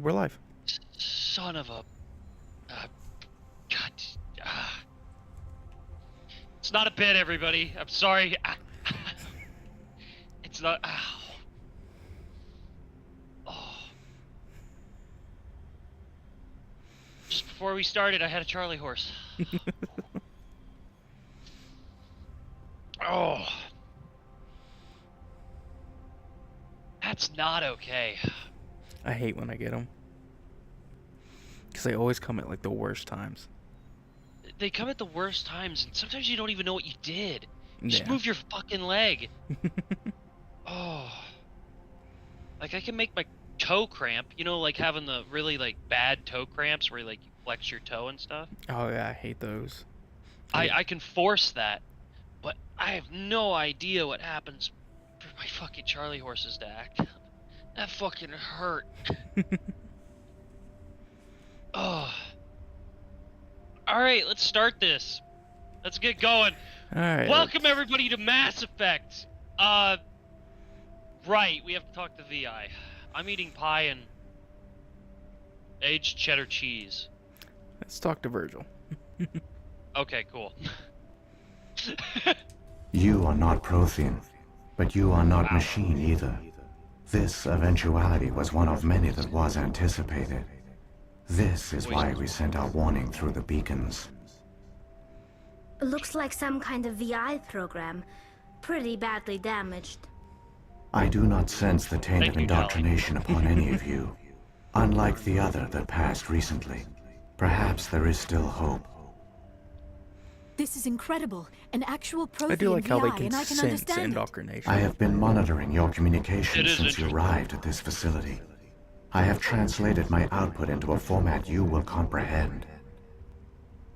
we're live. Son of a... God. It's not a bit, everybody. I'm sorry. It's not... Oh. Just before we started, I had a Charlie horse. Oh. That's not okay. I hate when I get them. Because they always come at, like, the worst times. They come at the worst times, and sometimes you don't even know what you did. Just Yeah. move your fucking leg. Oh. Like, I can make my toe cramp. You know, like, having the really, like, bad toe cramps where, like, you flex your toe and stuff? Oh, yeah, I hate those. I can force that, but I have no idea what happens for my fucking Charlie horses to act. That fucking hurt. Oh. Alright, let's start this. Let's get going. Alright. Welcome everybody to Mass Effect. Right, we have to talk to VI. I'm eating pie and aged cheddar cheese. Let's talk to Virgil. Okay, cool. You are not Prothean, but you are not machine either. This eventuality was one of many that was anticipated. This is why we sent our warning through the beacons. Looks like some kind of VI program. Pretty badly damaged. I do not sense the taint Thank of you, Tali. indoctrination upon any of you. Unlike the other that passed recently, perhaps there is still hope. This is incredible. An actual Prothean I do like how they VI, can and I can sense understand it. indoctrination. I have been monitoring your communication It is since you interesting. arrived at this facility. I have translated my output into a format you will comprehend.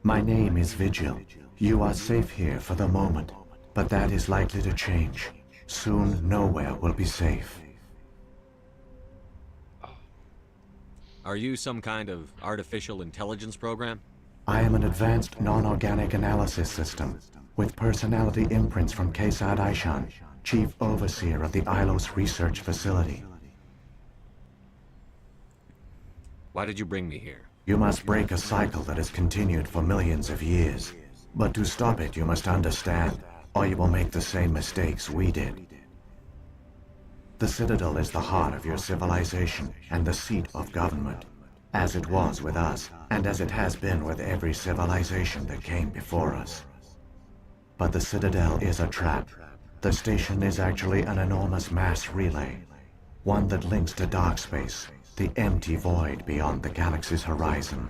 My name is Vigil. You are safe here for the moment, but that is likely to change. Soon, nowhere will be safe. Are you some kind of artificial intelligence program? I am an advanced non-organic analysis system, with personality imprints from Kesad Aishan, Chief Overseer of the Ilos Research Facility. Why did you bring me here? You must break a cycle that has continued for millions of years. But to stop it, you must understand, or you will make the same mistakes we did. The Citadel is the heart of your civilization and the seat of government, as it was with us, and as it has been with every civilization that came before us. But the Citadel is a trap. The station is actually an enormous mass relay, one that links to dark space, the empty void beyond the galaxy's horizon.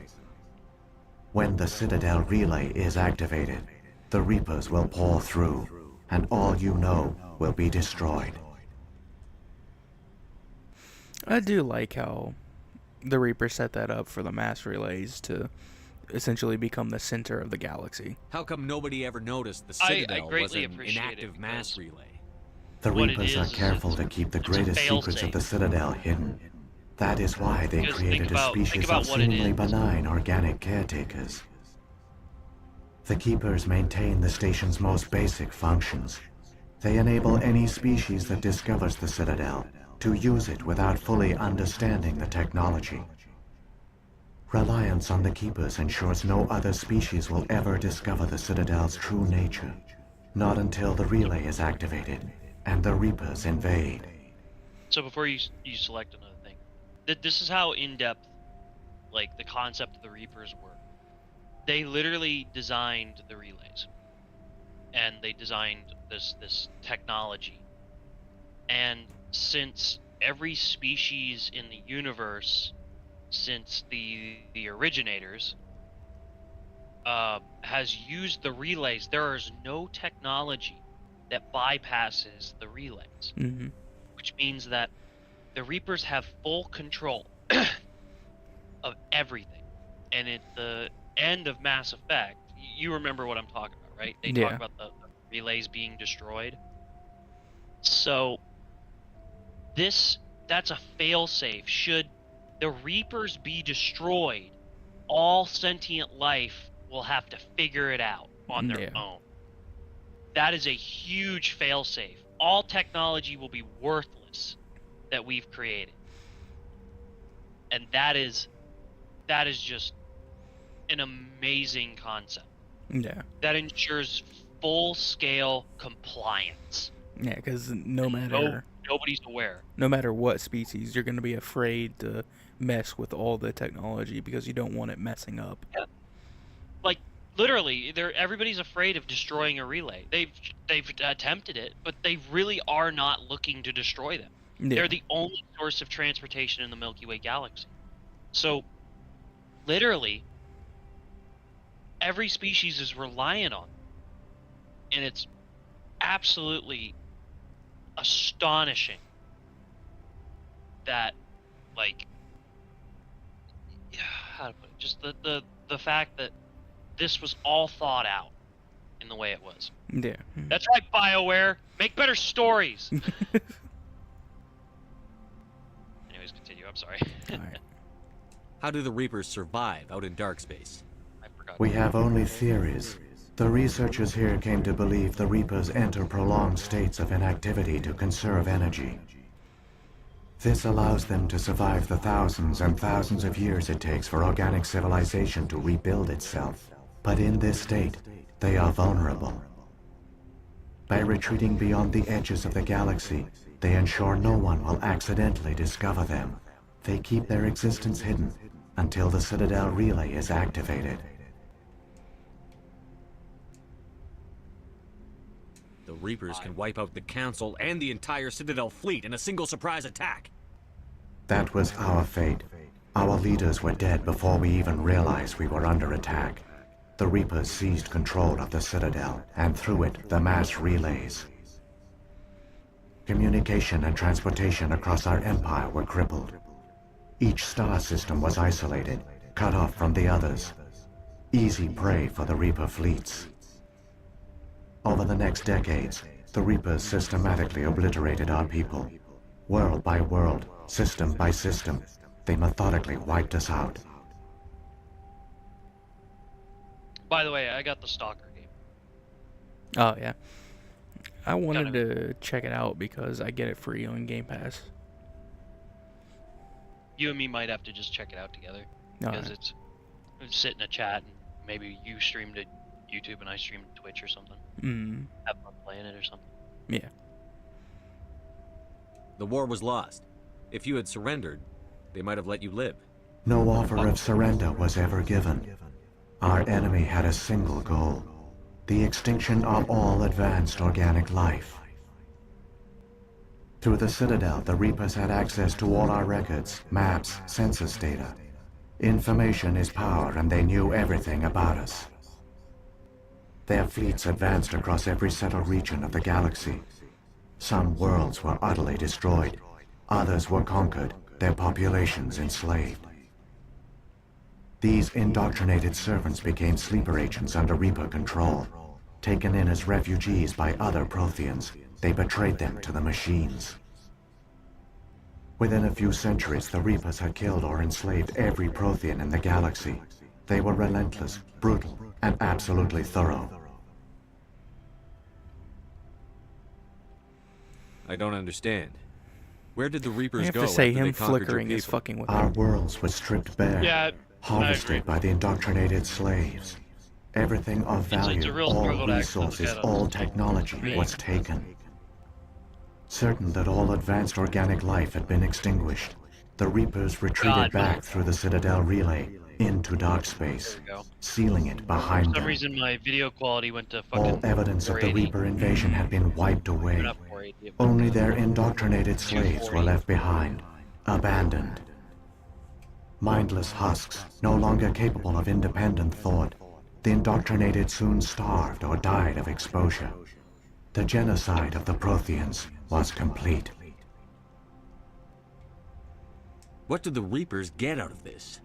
When the Citadel relay is activated, the Reapers will pour through, and all you know will be destroyed. I do like how the Reaper set that up for the mass relays to essentially become the center of the galaxy. How come nobody ever noticed the I Citadel was greatly an appreciate it inactive mass because relay? The what it Reapers are is careful it's- to keep the it's a greatest secrets fail-safe. of the Citadel hidden. That is why they Because created think about species of what it seemingly is. benign organic caretakers. The Keepers maintain the station's most basic functions. They enable any species that discovers the Citadel to use it without fully understanding the technology. Reliance on the Keepers ensures no other species will ever discover the Citadel's true nature. Not until the relay is activated and the Reapers invade. So before you select another thing, this is how in-depth, like, the concept of the Reapers work. They literally designed the relays, and they designed this technology. And since every species in the universe, since the originators, has used the relays, there is no technology that bypasses the relays. Mm-hmm. Which means that the Reapers have full control of everything. And at the end of Mass Effect, you remember what I'm talking about, right? They talk Yeah. about the relays being destroyed. So that's a failsafe. Should the Reapers be destroyed, all sentient life will have to figure it out on their Yeah. own. That is a huge failsafe. All technology will be worthless that we've created. And that is just an amazing concept Yeah. that ensures full-scale compliance. Yeah, because Nobody's aware. no matter what species, you're going to be afraid to mess with all the technology because you don't want it messing up. Yeah. Like literally, everybody's afraid of destroying a relay. They've attempted it, but they really are not looking to destroy them. Yeah. They're the only source of transportation in the Milky Way galaxy. So, literally, every species is reliant on them. And it's absolutely astonishing that, like, how to put it, just the fact that this was all thought out in the way it was. Yeah. That's right, BioWare. Make better stories. Anyways, continue. I'm sorry. All right. How do the Reapers survive out in dark space? I forgot. We have only theories. The researchers here came to believe the Reapers enter prolonged states of inactivity to conserve energy. This allows them to survive the thousands and thousands of years it takes for organic civilization to rebuild itself. But in this state, they are vulnerable. By retreating beyond the edges of the galaxy, they ensure no one will accidentally discover them. They keep their existence hidden until the Citadel relay is activated. The Reapers can wipe out the Council and the entire Citadel fleet in a single surprise attack. That was our fate. Our leaders were dead before we even realized we were under attack. The Reapers seized control of the Citadel, and through it, the mass relays. Communication and transportation across our empire were crippled. Each star system was isolated, cut off from the others. Easy prey for the Reaper fleets. Over the next decades, the Reapers systematically obliterated our people. World by world, system by system, they methodically wiped us out. By the way, I got the Stalker game. Oh, yeah. I wanted to check it out because I get it free on Game Pass. You and me might have to just check it out together because Alright. it's sit in a chat and maybe you stream to YouTube and I stream to Twitch or something. Have fun playing it or something. Yeah. The war was lost. If you had surrendered, they might have let you live. No offer of surrender was ever given. Our enemy had a single goal: the extinction of all advanced organic life. Through the Citadel, the Reapers had access to all our records, maps, census data. Information is power, and they knew everything about us. Their fleets advanced across every settled region of the galaxy. Some worlds were utterly destroyed. Others were conquered, their populations enslaved. These indoctrinated servants became sleeper agents under Reaper control. Taken in as refugees by other Protheans, they betrayed them to the machines. Within a few centuries, the Reapers had killed or enslaved every Prothean in the galaxy. They were relentless, brutal, and absolutely thorough. I don't understand. Where did the Reapers I have go to say, after they him conquered your flickering is people? fucking with Our me. worlds were stripped bare, Yeah, harvested by the indoctrinated slaves. Everything of It's a value, real all struggle to actually resources, look at all technology was taken. Certain that all advanced organic life had been extinguished, the Reapers retreated back through the Citadel relay into dark space, There we go. sealing it For behind some them. reason, my video quality went to fucking All evidence of the 480. Reaper invasion had been wiped away. Not 480, it went Only to their indoctrinated slaves were 240. left behind, abandoned. Mindless husks, no longer capable of independent thought, the indoctrinated soon starved or died of exposure. The genocide of the Protheans was complete. What do the Reapers get out of this?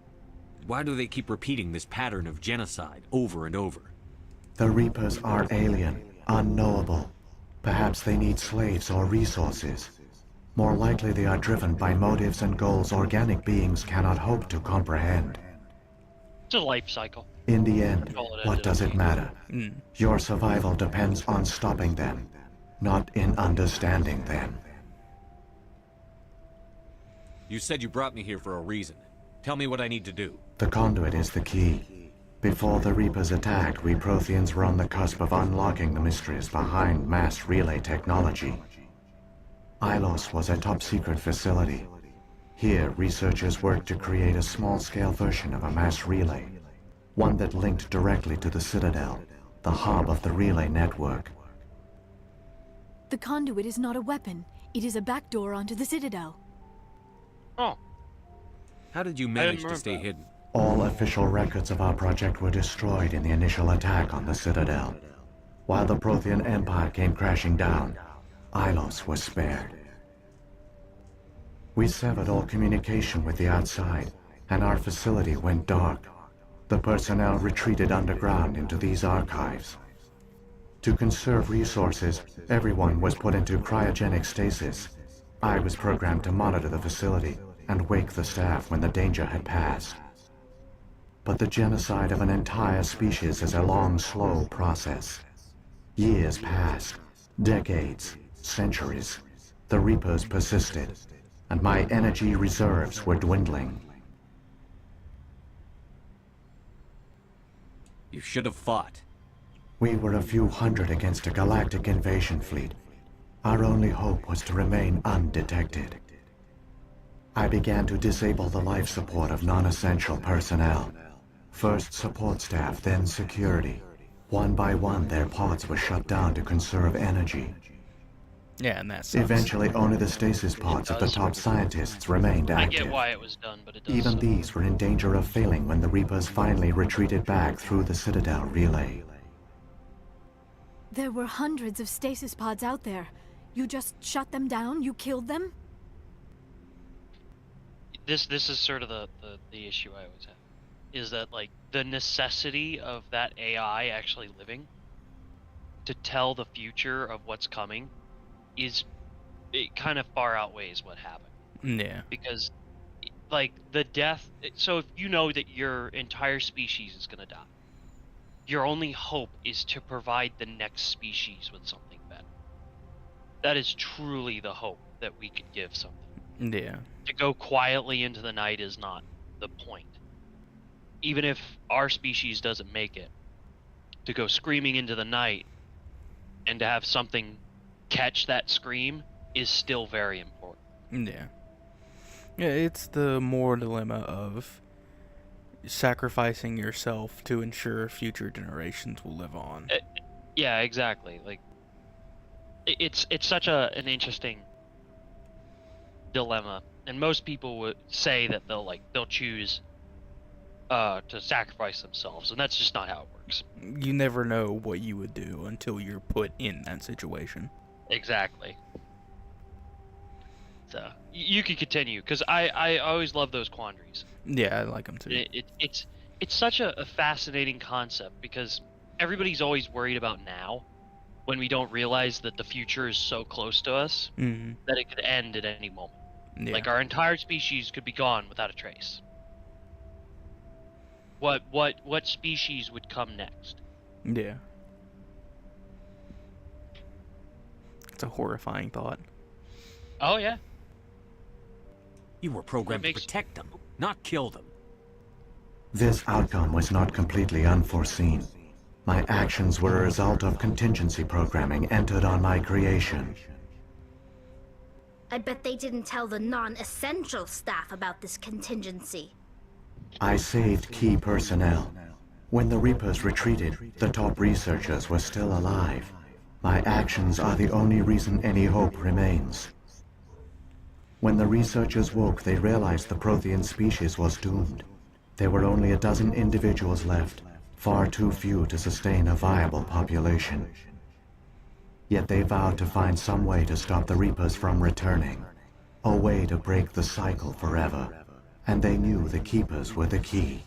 Why do they keep repeating this pattern of genocide over and over? The Reapers are alien, unknowable. Perhaps they need slaves or resources. More likely they are driven by motives and goals organic beings cannot hope to comprehend. It's a life cycle. In the end, That's all it what is. does it matter? Your survival depends on stopping them, not in understanding them. You said you brought me here for a reason. Tell me what I need to do. The conduit is the key. Before the Reapers attacked, we Protheans were on the cusp of unlocking the mysteries behind mass relay technology. Ilos was a top-secret facility. Here, researchers worked to create a small-scale version of a mass relay, one that linked directly to the Citadel, the hub of the relay network. The conduit is not a weapon. It is a backdoor onto the Citadel. Oh, How did you didn't manage to remember stay that. hidden? All official records of our project were destroyed in the initial attack on the Citadel. While the Prothean Empire came crashing down, Ilos was spared. We severed all communication with the outside, and our facility went dark. The personnel retreated underground into these archives. To conserve resources, everyone was put into cryogenic stasis. I was programmed to monitor the facility and wake the staff when the danger had passed. But the genocide of an entire species is a long, slow process. Years passed, decades, centuries. The Reapers persisted, and my energy reserves were dwindling. You should have fought. We were a few hundred against a galactic invasion fleet. Our only hope was to remain undetected. I began to disable the life support of non-essential personnel. First support staff, then security. One by one, their pods were shut down to conserve energy. Yeah, and that sucks. Eventually, only the stasis pods of the top scientists remained I active. get why it was done, but it does. Even suck. these were in danger of failing when the Reapers finally retreated back through the Citadel relay. There were hundreds of stasis pods out there. You just shut them down? You killed them? This is sort of the issue I always have, is that like the necessity of that AI actually living to tell the future of what's coming it kind of far outweighs what happened. Yeah. Because like the death, so if you know that your entire species is going to die, your only hope is to provide the next species with something better. That is truly the hope that we could give something. Yeah. To go quietly into the night is not the point. Even if our species doesn't make it, to go screaming into the night and to have something catch that scream is still very important. Yeah. Yeah, it's the moral dilemma of sacrificing yourself to ensure future generations will live on. Yeah, exactly. Like it's such an interesting dilemma, and most people would say that they'll choose to sacrifice themselves, and that's just not how it works. You never know what you would do until you're put in that situation. Exactly. So you can continue, because I always love those quandaries. Yeah, I like them too. It's such a fascinating concept, because everybody's always worried about now, when we don't realize that the future is so close to us Mm-hmm. that it could end at any moment. Yeah. Like our entire species could be gone without a trace. What species would come next? Yeah. It's a horrifying thought. Oh yeah. You were programmed to makes- protect them, not kill them. This outcome was not completely unforeseen. My actions were a result of contingency programming entered on my creation. I bet they didn't tell the non-essential staff about this contingency. I saved key personnel. When the Reapers retreated, the top researchers were still alive. My actions are the only reason any hope remains. When the researchers woke, they realized the Prothean species was doomed. There were only a dozen individuals left, far too few to sustain a viable population. Yet they vowed to find some way to stop the Reapers from returning, a way to break the cycle forever. And they knew the Keepers were the key.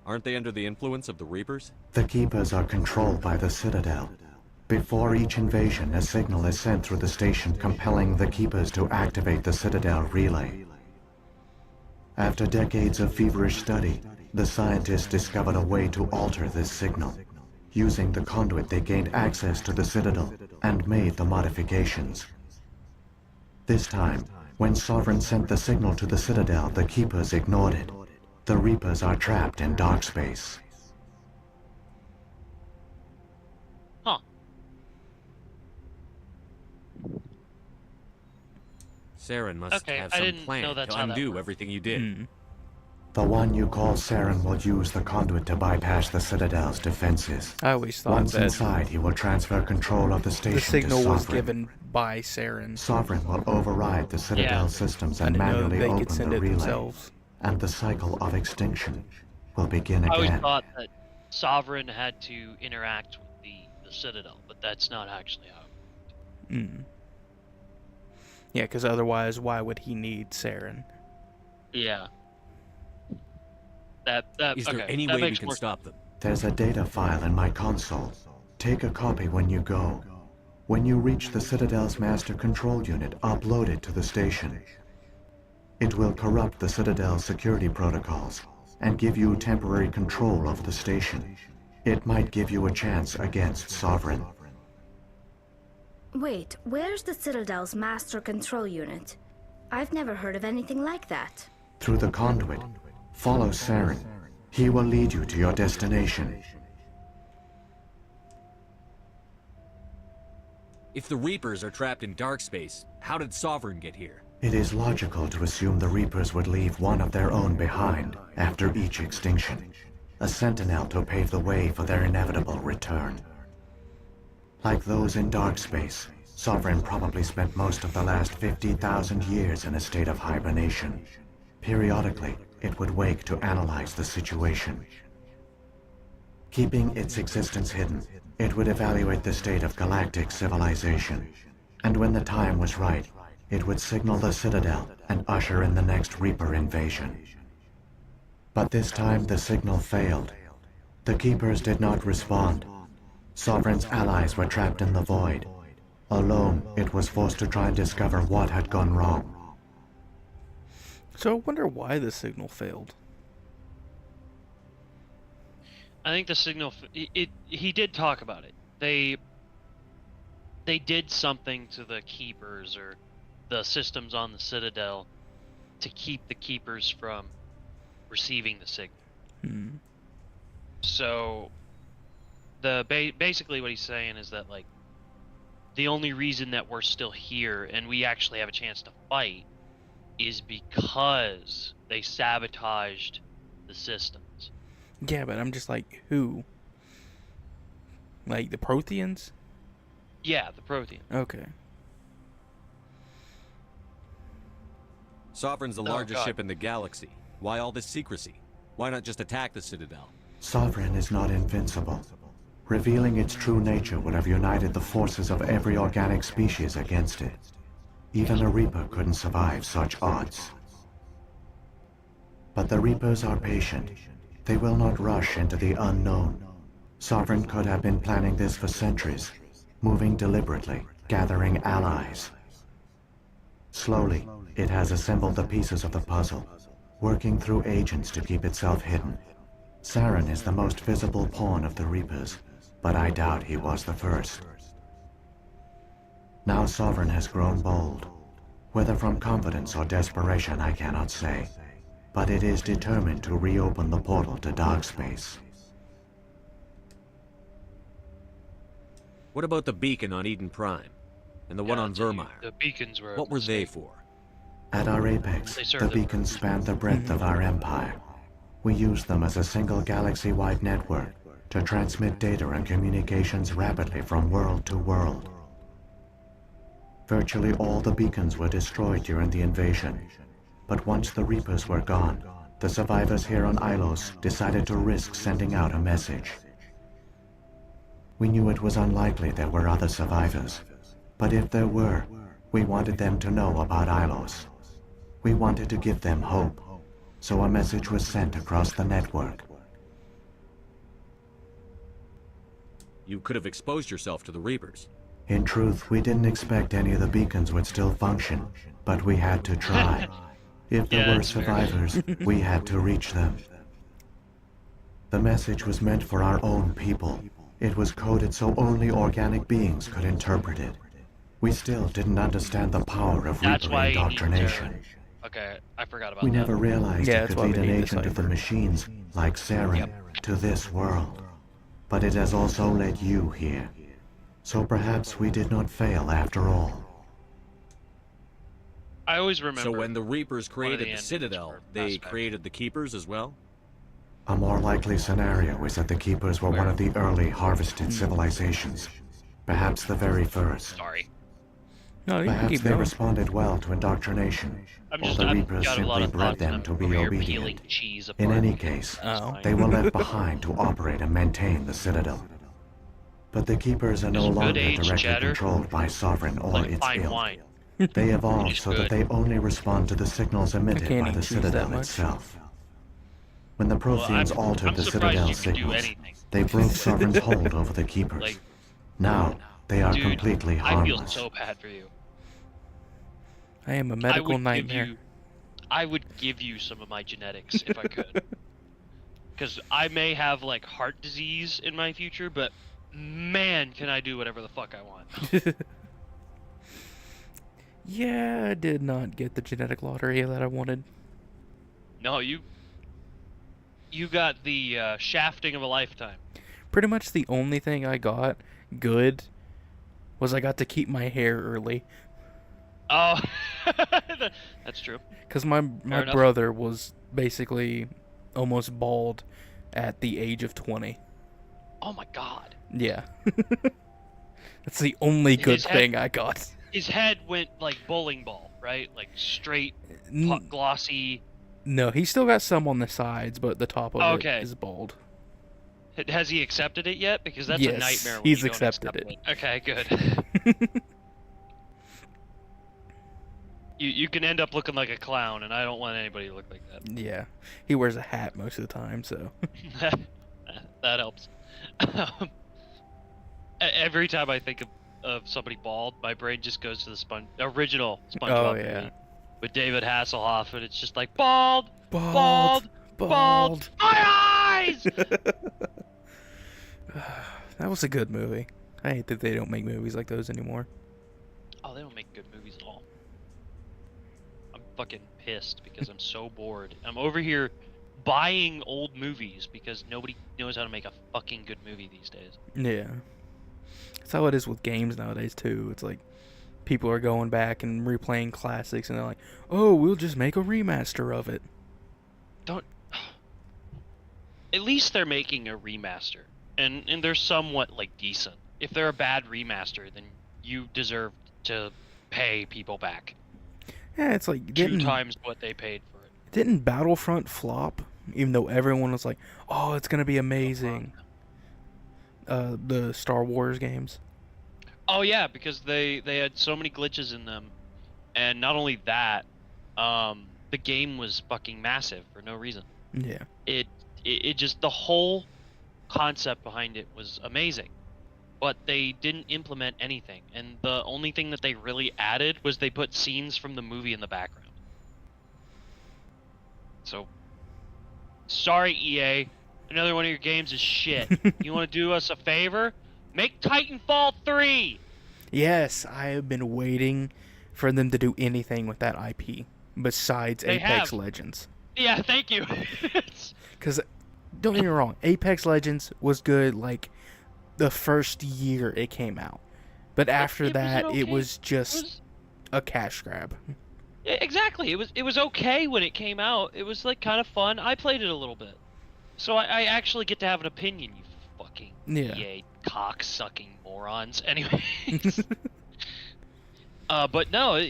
Aren't they under the influence of the Reapers? The Keepers are controlled by the Citadel. Before each invasion, a signal is sent through the station compelling the Keepers to activate the Citadel relay. After decades of feverish study, the scientists discovered a way to alter this signal. Using the conduit, they gained access to the Citadel and made the modifications. This time, When Sovereign sent the signal to the Citadel, the Keepers ignored it. The Reapers are trapped in dark space. Huh. Saren must Okay, have I some didn't know plan that's to how that undo worked. everything you did. Hmm. The one you call Saren will use the conduit to bypass the Citadel's defenses. I always thought Once that inside, he will transfer control of the station the signal to was Sovereign. given by Saren. Sovereign will override the Citadel Yeah. systems I and didn't know that manually they could open send the it relay. themselves. And the cycle of extinction will begin I always again. thought that Sovereign had to interact with the Citadel, but that's not actually how it worked. Mm. Yeah, because otherwise, why would he need Saren? Yeah. Is there okay, any that way we makes can more stop them? There's a data file in my console. Take a copy when you go. When you reach the Citadel's master control unit, upload it to the station. It will corrupt the Citadel's security protocols and give you temporary control of the station. It might give you a chance against Sovereign. Wait, where's the Citadel's master control unit? I've never heard of anything like that. Through the conduit, follow Saren. He will lead you to your destination. If the Reapers are trapped in dark space, how did Sovereign get here? It is logical to assume the Reapers would leave one of their own behind after each extinction. A sentinel to pave the way for their inevitable return. Like those in dark space, Sovereign probably spent most of the last 50,000 years in a state of hibernation. Periodically, it would wake to analyze the situation. Keeping its existence hidden, it would evaluate the state of galactic civilization. And when the time was right, it would signal the Citadel and usher in the next Reaper invasion. But this time the signal failed. The Keepers did not respond. Sovereign's allies were trapped in the void. Alone, it was forced to try and discover what had gone wrong. So I wonder why the signal failed. I think the signal. He did talk about it. They did something to the Keepers or the systems on the Citadel to keep the Keepers from receiving the signal. Hmm. So basically what he's saying is that like the only reason that we're still here and we actually have a chance to fight is because they sabotaged the systems. Yeah, but I'm just like, who? Like the Protheans? Yeah, the Prothean. Okay. Sovereign's the Oh, largest God. ship in the galaxy. Why all this secrecy? Why not just attack the Citadel? Sovereign is not invincible. Revealing its true nature would have united the forces of every organic species against it. Even a Reaper couldn't survive such odds. But the Reapers are patient. They will not rush into the unknown. Sovereign could have been planning this for centuries, moving deliberately, gathering allies. Slowly, it has assembled the pieces of the puzzle, working through agents to keep itself hidden. Saren is the most visible pawn of the Reapers, but I doubt he was the first. Now Sovereign has grown bold. Whether from confidence or desperation, I cannot say. But it is determined to reopen the portal to dark space. What about the beacon on Eden Prime? And the one on Vermeer? The beacons were. What were they for? At our apex, They serve the the beacons span the breadth of our empire. We use them as a single galaxy-wide network to transmit data and communications rapidly from world to world. Virtually all the beacons were destroyed during the invasion, but once the Reapers were gone, the survivors here on Ilos decided to risk sending out a message. We knew it was unlikely there were other survivors, but if there were, we wanted them to know about Ilos. We wanted to give them hope, so a message was sent across the network. You could have exposed yourself to the Reapers. In truth, we didn't expect any of the beacons would still function, but we had to try. If there Yeah, were that's fair. survivors, we had to reach them. The message was meant for our own people. It was coded so only organic beings could interpret it. We still didn't understand the power of That's Reaper why he needs indoctrination. Okay, I forgot about We that. never realized Yeah, it that's could why lead we an need the agent of the cipher. machines, like Saren, to this world. But it has also led you here. So perhaps we did not fail after all. I always remember. So when the Reapers one of the created the endings Citadel, for they Mass Effect. created the Keepers as well? A more likely scenario is that the Keepers were one of the early harvested civilizations. Perhaps the very first. Sorry. No, you can Perhaps keep they going. responded well to indoctrination, I'm or just, the I've Reapers got a lot simply of bred thoughts. them I'm to be over here peeling obedient. cheese In apart. any case, That's Oh. fine. they were left behind to operate and maintain the Citadel. But the Keepers are no Just good longer aged directly cheddar. controlled by Sovereign or Like its fine ilk. wine. They evolved It's so that good. they only respond to the signals emitted can't by eat the cheese that Citadel much. itself. When the Well, Protheans altered I'm the surprised Citadel you can do signals, anything. they broke Sovereign's hold over the Keepers. Like, Now, they are dude, completely I feel harmless. so bad for you. I am a I medical would nightmare. I would give you some of my genetics if I could. Because I may have, like, heart disease in my future, but man, can I do whatever the fuck I want. Yeah, I did not get the genetic lottery that I wanted. No, you got the shafting of a lifetime. Pretty much the only thing I got good was I got to keep my hair early. Oh, that's true. Because my enough. brother was basically almost bald at the age of 20. Oh my god. Yeah. That's the only good His head- thing I got. His head went like bowling ball, right? Like straight, N- glossy. No, he still got some on the sides, but the top of Okay. it is bald. Has he accepted it yet? Because that's a Yes, nightmare. When he's you don't accepted accept it. Okay, good. You can end up looking like a clown, and I don't want anybody to look like that. Yeah. He wears a hat most of the time, so. That helps. Every time I think of somebody bald, my brain just goes to the original SpongeBob Oh, yeah. movie with David Hasselhoff, and it's just like bald, Bald. bald, my eyes. That was a good movie. I hate that they don't make movies like those anymore. Oh, they don't make good movies at all. I'm fucking pissed because I'm so bored. I'm over here buying old movies because nobody knows how to make a fucking good movie these days. Yeah. That's how it is with games nowadays, too. It's like people are going back and replaying classics, and they're like, oh, we'll just make a remaster of it. Don't. At least they're making a remaster, and they're somewhat like decent. If they're a bad remaster, then you deserve to pay people back Yeah, it's like, 2 didn't times what they paid for it. didn't Battlefront flop? Even though everyone was like, oh, it's going to be amazing. The Star Wars games. Oh yeah, because they had so many glitches in them, and not only that, the game was fucking massive for no reason. Yeah. It just, the whole concept behind it was amazing, but they didn't implement anything, and the only thing that they really added was they put scenes from the movie in the background. So, sorry EA, another one of your games is shit. You want to do us a favor? Make Titanfall 3! Yes, I have been waiting for them to do anything with that IP besides They Apex have. Legends. Yeah, thank you. Because, don't get me wrong, Apex Legends was good, like, the first year it came out. But after it was that, okay. it was It just was- a cash grab. Yeah, exactly. It was okay when it came out. It was like kind of fun. I played it a little bit, so I actually get to have an opinion. You fucking Yeah. EA cock-sucking morons. Anyways, but no.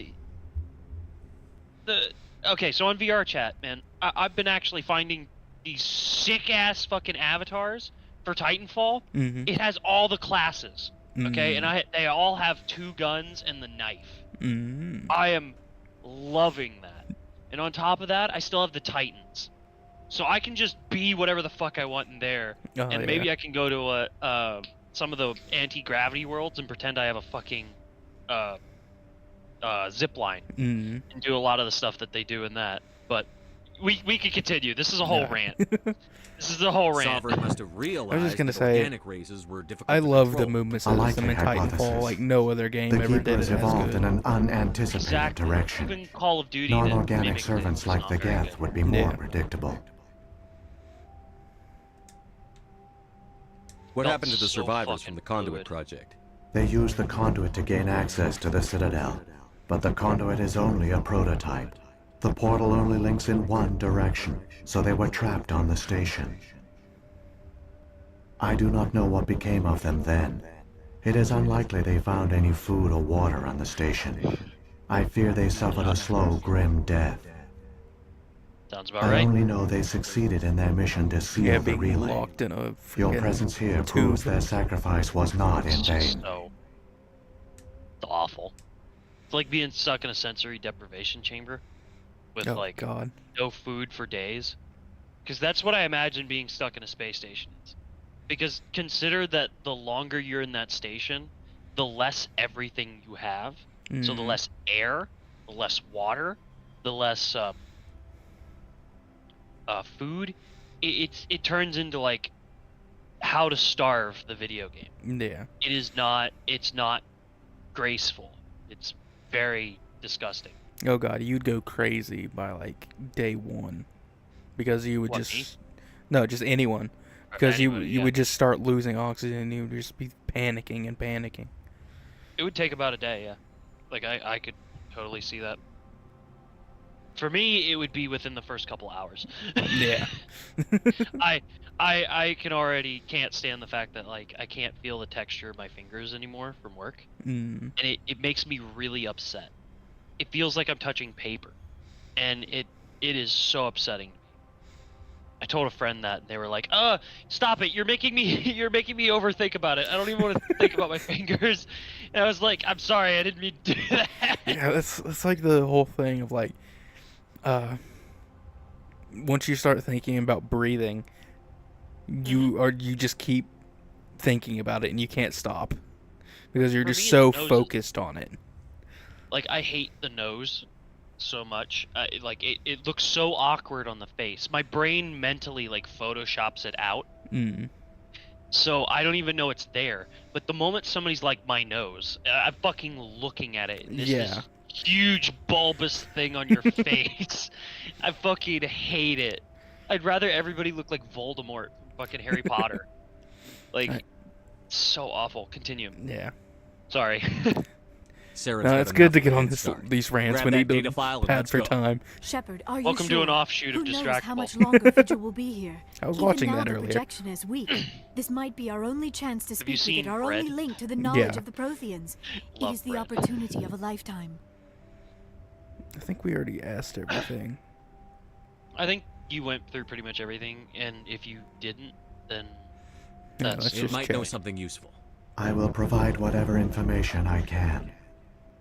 Okay, so on VR chat, man, I've been actually finding these sick-ass fucking avatars for Titanfall. Mm-hmm. It has all the classes. Okay, Mm. and they all have 2 guns and the knife. Mm. I am loving that. And on top of that, I still have the Titans. So I can just be whatever the fuck I want in there. Oh, And maybe I can go to some of the anti-gravity worlds and pretend I have a fucking zip line Mm. and do a lot of the stuff that they do in that. But we could continue. This is a whole No. rant. This is the whole rant. Sovereign must have realized gonna that say, organic races were difficult I to love the control. movement A likely system in Titanfall hypothesis. like no other game The ever did Keepers it as evolved in good. an unanticipated Exactly. direction. Even Call of Duty. that Non-organic mimicked it servants was like not the very Geth good. would be more Yeah. predictable. What Felt happened to the so survivors fucking from the Conduit fluid. project? They used the conduit to gain access to the Citadel, but the conduit is only a prototype. The portal only links in one direction, so they were trapped on the station. I do not know what became of them then. It is unlikely they found any food or water on the station. I fear they suffered a slow, grim death. Sounds about I right. only know they succeeded in their mission to seal Yeah, the being relay. locked in a Your freaking presence here tube. proves their sacrifice was not in It's just vain. so it's awful. It's like being stuck in a sensory deprivation chamber with Oh like god. no food for days. Because that's what I imagine being stuck in a space station is. Because consider that the longer you're in that station, the less everything you have. So the Mm. less air, the less water, the less food. It turns into like how to starve the video game. Yeah. It's not graceful. It's very disgusting. Oh god, you'd go crazy by like day 1 because you would What, just me? no, just anyone Or because you anybody, you yeah. would just start losing oxygen and you would just be panicking and panicking. It would take about a day, yeah. Like I could totally see that. For me, it would be within the first couple hours. Yeah. I can already can't stand the fact that like I can't feel the texture of my fingers anymore from work. Mm. And it makes me really upset. It feels like I'm touching paper. And it is so upsetting. I told a friend that and they were like, stop it, you're making me overthink about it. I don't even want to think about my fingers. And I was like, I'm sorry, I didn't mean to do that. Yeah, that's like the whole thing of like once you start thinking about breathing, you just keep thinking about it and you can't stop because you're For just me, so the nose is- focused on it. Like I hate the nose so much. It looks so awkward on the face. My brain mentally like photoshops it out. Mm. So I don't even know it's there. But the moment somebody's like my nose, I'm fucking looking at it. And this Yeah. huge bulbous thing on your face. I fucking hate it. I'd rather everybody look like Voldemort, fucking Harry Potter. Like, I- so awful. Continue. Yeah. Sorry. Sarah's No, got it's enough good to of get a on head this, start. these rants. Grab We that need data to file and pad let's for go. time. Shepard, are you Welcome sure? to an offshoot Who of knows Distractable. how much longer Vigil will be here? I was Even watching now that the earlier. projection is weak. This might be our only chance to you speak with seen it, our only Fred? link to the knowledge Yeah. of the Protheans. It Love is the Fred. opportunity of a lifetime. I think we already asked everything. I think you went through pretty much everything, and if you didn't, then No, that's let's It just might know check. something useful. I will provide whatever information I can.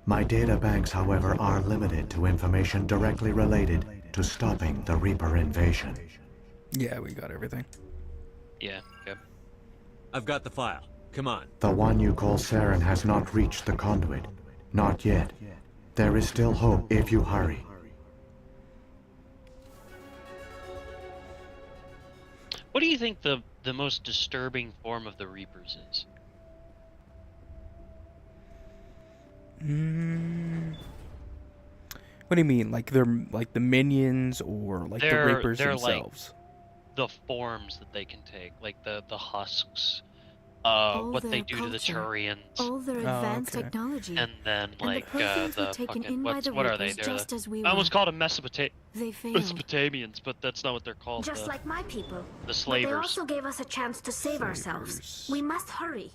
My data banks, however, are limited to information directly related to stopping the Reaper invasion. Yeah, we got everything. yeah. Okay. I've got the file. Come on. The one you call Saren has not reached the conduit. Not yet. There is still hope if you hurry. What do you think the most disturbing form of the Reapers is? What do you mean? Like they're like the minions or like the They're- Reapers they're like- themselves? The forms that they can take, like the husks, All what they their do to the culture, Turians, All their Oh, advanced okay. technology. and then and like the Protheans the were taken fucking in by the what are they? Reapers They're just the, as we I almost were. called them They failed. Mesopotamians, but that's not what they're called. Just the, like my people. the But they slavers. also gave us a chance to save ourselves. Slavers. We must hurry.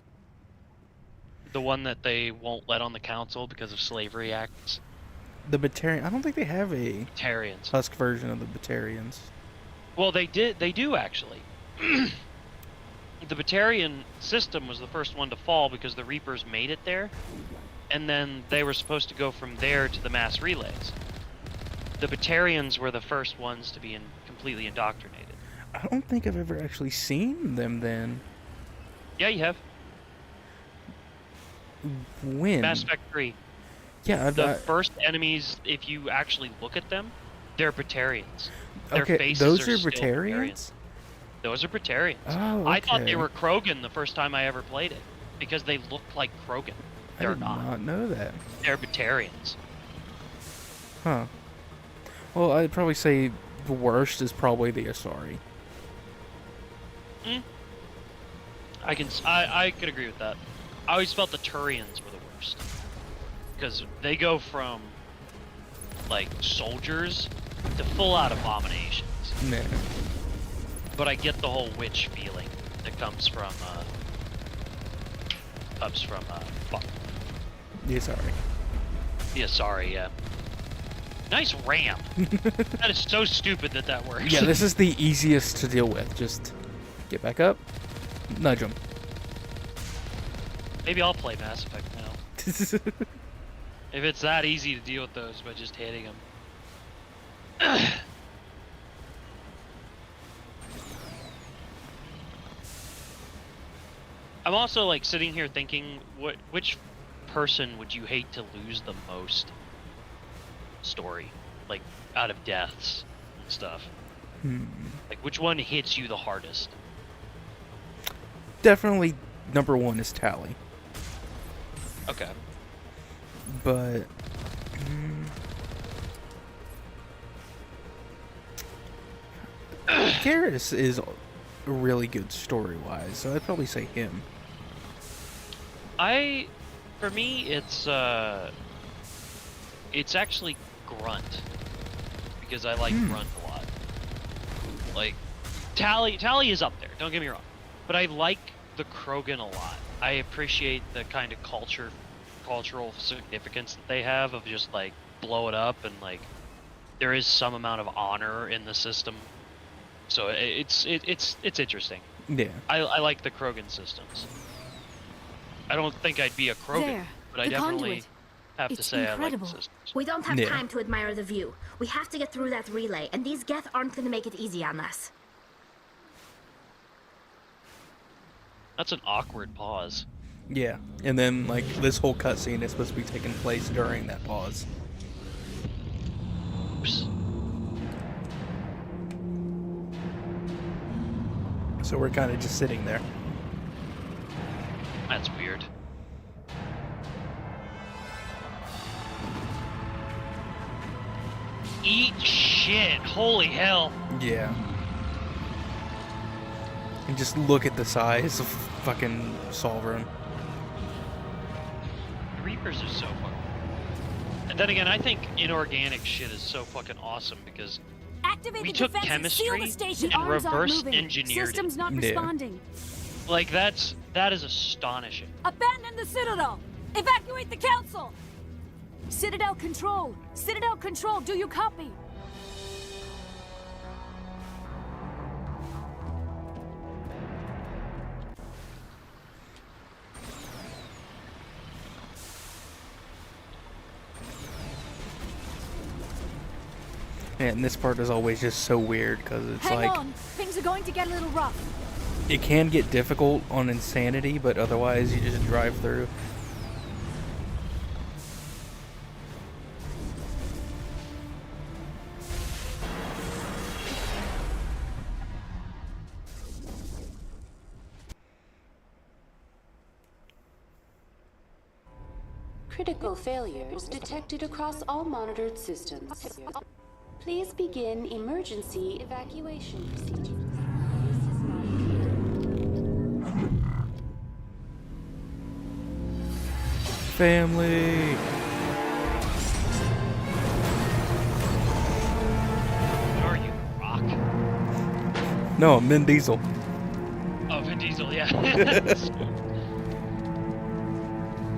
The one that they won't let on the council because of slavery acts. The Batarian. I don't think they have a Tarians. Husk version of the Batarians. Well, they do actually. The Batarian system was the first one to fall because the Reapers made it there, and then they were supposed to go from there to the mass relays. The Batarians were the first ones to be completely indoctrinated. I don't think I've ever actually seen them then. Yeah, you have. When? Mass Effect 3. Yeah, The first enemies, if you actually look at them, They're Batarians. Their Okay, faces those are still Batarians? Those are Batarians. Oh, I thought they okay. were Krogan the first time I ever played it because they look like Krogan. I They're did not know that. They're Batarians. Huh. Well, I'd probably say the worst is probably the Asari. I could agree with that. I always felt the Turians were the worst because they go from like soldiers to full out abominations. Nah. But I get the whole witch feeling that comes from fuck. The Asari. Yeah, sorry, yeah. Nice ram. That is so stupid that works. Yeah, this is the easiest to deal with. Just get back up, nudge them. Maybe I'll play Mass Effect now. If it's that easy to deal with those by just hitting them. I'm also like sitting here thinking, which person would you hate to lose the most? Story, like out of deaths and stuff. Like which one hits you the hardest? Definitely number one is Tali. Okay. But Garrus is really good story-wise, so I'd probably say him. For me, it's actually Grunt because I like Grunt a lot. Like Tali is up there. Don't get me wrong, but I like the Krogan a lot. I appreciate the kind of cultural significance that they have of just like blow it up and like there is some amount of honor in the system. So it's interesting. Yeah. I like the Krogan systems. I don't think I'd be a Krogan, There, but I the definitely conduit. have to It's say I incredible. like the systems. We don't have Yeah. time to admire the view. We have to get through that relay, and these Geth aren't going to make it easy on us. That's an awkward pause. Yeah. And then, like, this whole cutscene is supposed to be taking place during that pause. Oops. So we're kind of just sitting there. That's weird. Eat shit! Holy hell! Yeah. And just look at the size of fucking Sovereign. The Reapers are so fucking. And then again, I think inorganic shit is so fucking awesome because Activate we the took defense and seal chemistry the station. and Arms aren't reverse moving. engineered Systems not Yeah. responding. it. Like that is astonishing. Abandon the Citadel. Evacuate the Council. Citadel Control! Citadel Control, do you copy? And this part is always just so weird because it's Hang like on! Things are going to get a little rough. it can get difficult on Insanity, but otherwise you just drive through. Critical failures detected across all monitored systems. Please begin emergency evacuation procedures. This is not Family. What are you, Rock? No, Vin Diesel. Oh, Vin Diesel, yeah.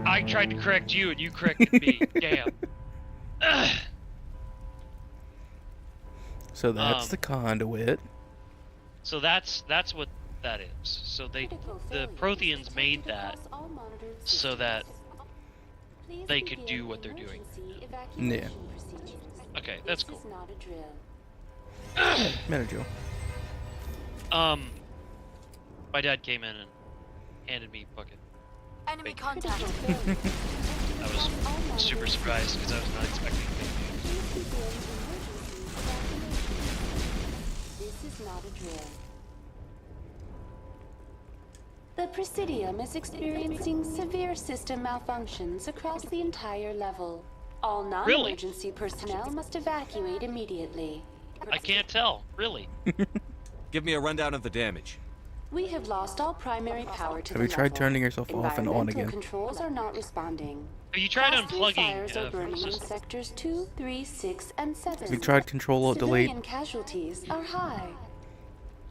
I tried to correct you and you corrected me. Damn. Ugh. So that's the conduit. So that's what that is. So the Protheans made that so that they could do what they're doing. Yeah. Okay, that's cool. Manager. My dad came in and handed me fucking. Enemy Wait. contact. I was super surprised because I was not expecting it. Presidium is experiencing severe system malfunctions across the entire level. All non-emergency personnel must evacuate immediately. I can't tell. Really. Give me a rundown of the damage. We have lost all primary power to Have the you tried level. turning yourself off and on Environmental again? controls are not responding. Have you tried Class 3 unplugging fires are from the burning in system? sectors 2, 3, 6, and 7. Have you tried Control Alt Delete? Civilian casualties are high.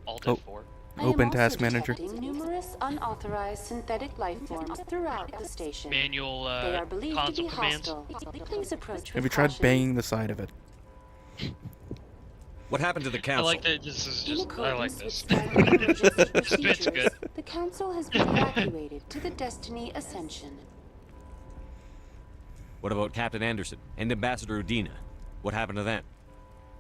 Alt Oh. F4. I am Open also Task Manager. detecting numerous unauthorized synthetic life forms throughout the station. Manual They are believed to console be commands. hostile. Please approach Have you with tried caution. banging the side of it? What happened to the I council? like that. This is In just. I like accordance this. with standard emergency This fits procedures, good. the council has been evacuated to the Destiny Ascension. What about Captain Anderson and Ambassador Udina? What happened to them?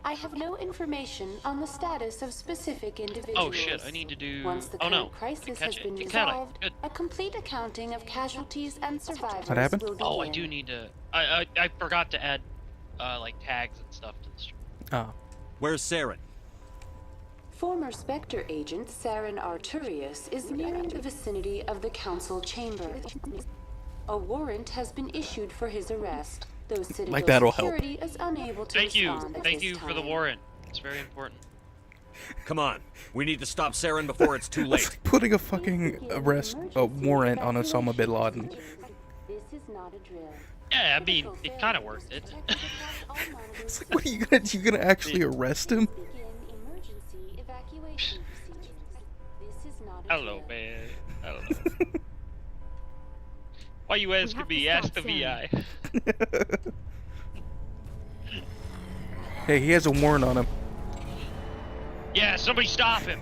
I have no information on the status of specific individuals. Oh shit! I need to do. Once the Oh current no! crisis Catch has been it. Cat it. resolved, Good. a complete accounting of casualties and survivors What happened? will begin. Oh, I do need to. I forgot to add, like tags and stuff to the stream. Ah. Where's Saren? Former Spectre agent Saren Arturius is nearing the vicinity of the council chamber. A warrant has been issued for his arrest, though Citadel Like that'll help. security is unable to Thank you. respond at Thank this you for the time. warrant. It's very important. Come on. We need to stop Saren before it's too It's late. like putting a fucking warrant on Osama bin Laden. This is not a drill. Yeah, I mean, it kind of worked it. It's like, what are you gonna actually arrest him? Begin emergency evacuation procedures. This is not a Hello, drill. man. I don't know. Why you asking have to me? stop Ask the Saren. VI. Hey, he has a warrant on him. Yeah, somebody stop him.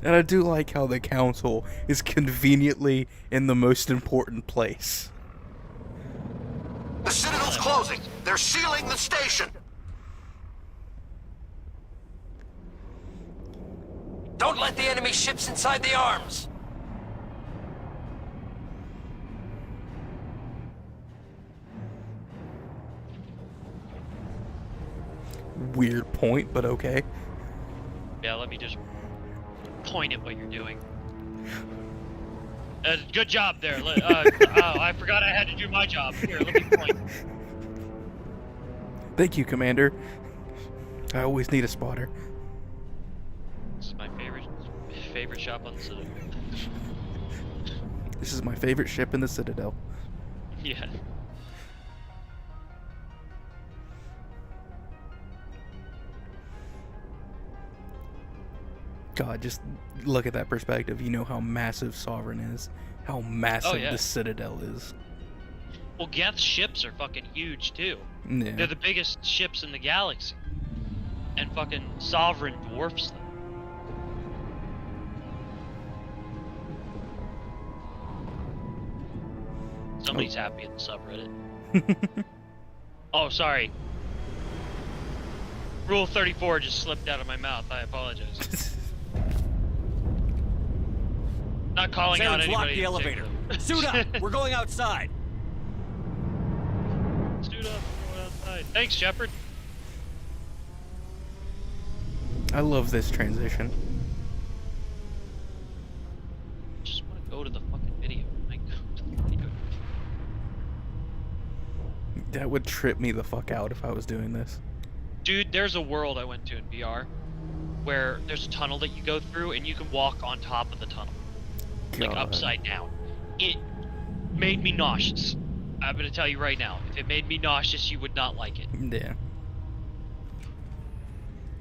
And I do like how the council is conveniently in the most important place. The Citadel's closing. They're sealing the station. Don't let the enemy ships inside the arms. Weird point, but okay. Yeah, let me just point at what you're doing. Good job there. Oh, I forgot I had to do my job. Here, let me point. Thank you, Commander. I always need a spotter. This is my favorite shop on the Citadel. This is my favorite ship in the Citadel. Yeah. God, just look at that perspective. You know how massive Sovereign is. How massive yeah. the Citadel is. Well, Geth's ships are fucking huge too. Yeah. They're the biggest ships in the galaxy. And fucking Sovereign dwarfs them. Somebody's happy in the subreddit. Oh, sorry. Rule 34 just slipped out of my mouth. I apologize. Not calling out Saren's locked anybody. the in elevator. particular. Suit up. We're going outside. Suit up. We're going outside. Thanks, Shepard. I love this transition. Just want to go to the fucking video. I go to the video. That would trip me the fuck out if I was doing this. Dude, there's a world I went to in VR where there's a tunnel that you go through and you can walk on top of the tunnel. Like God. upside down. It made me nauseous. I'm gonna tell you right now, if it made me nauseous, you would not like it. Yeah.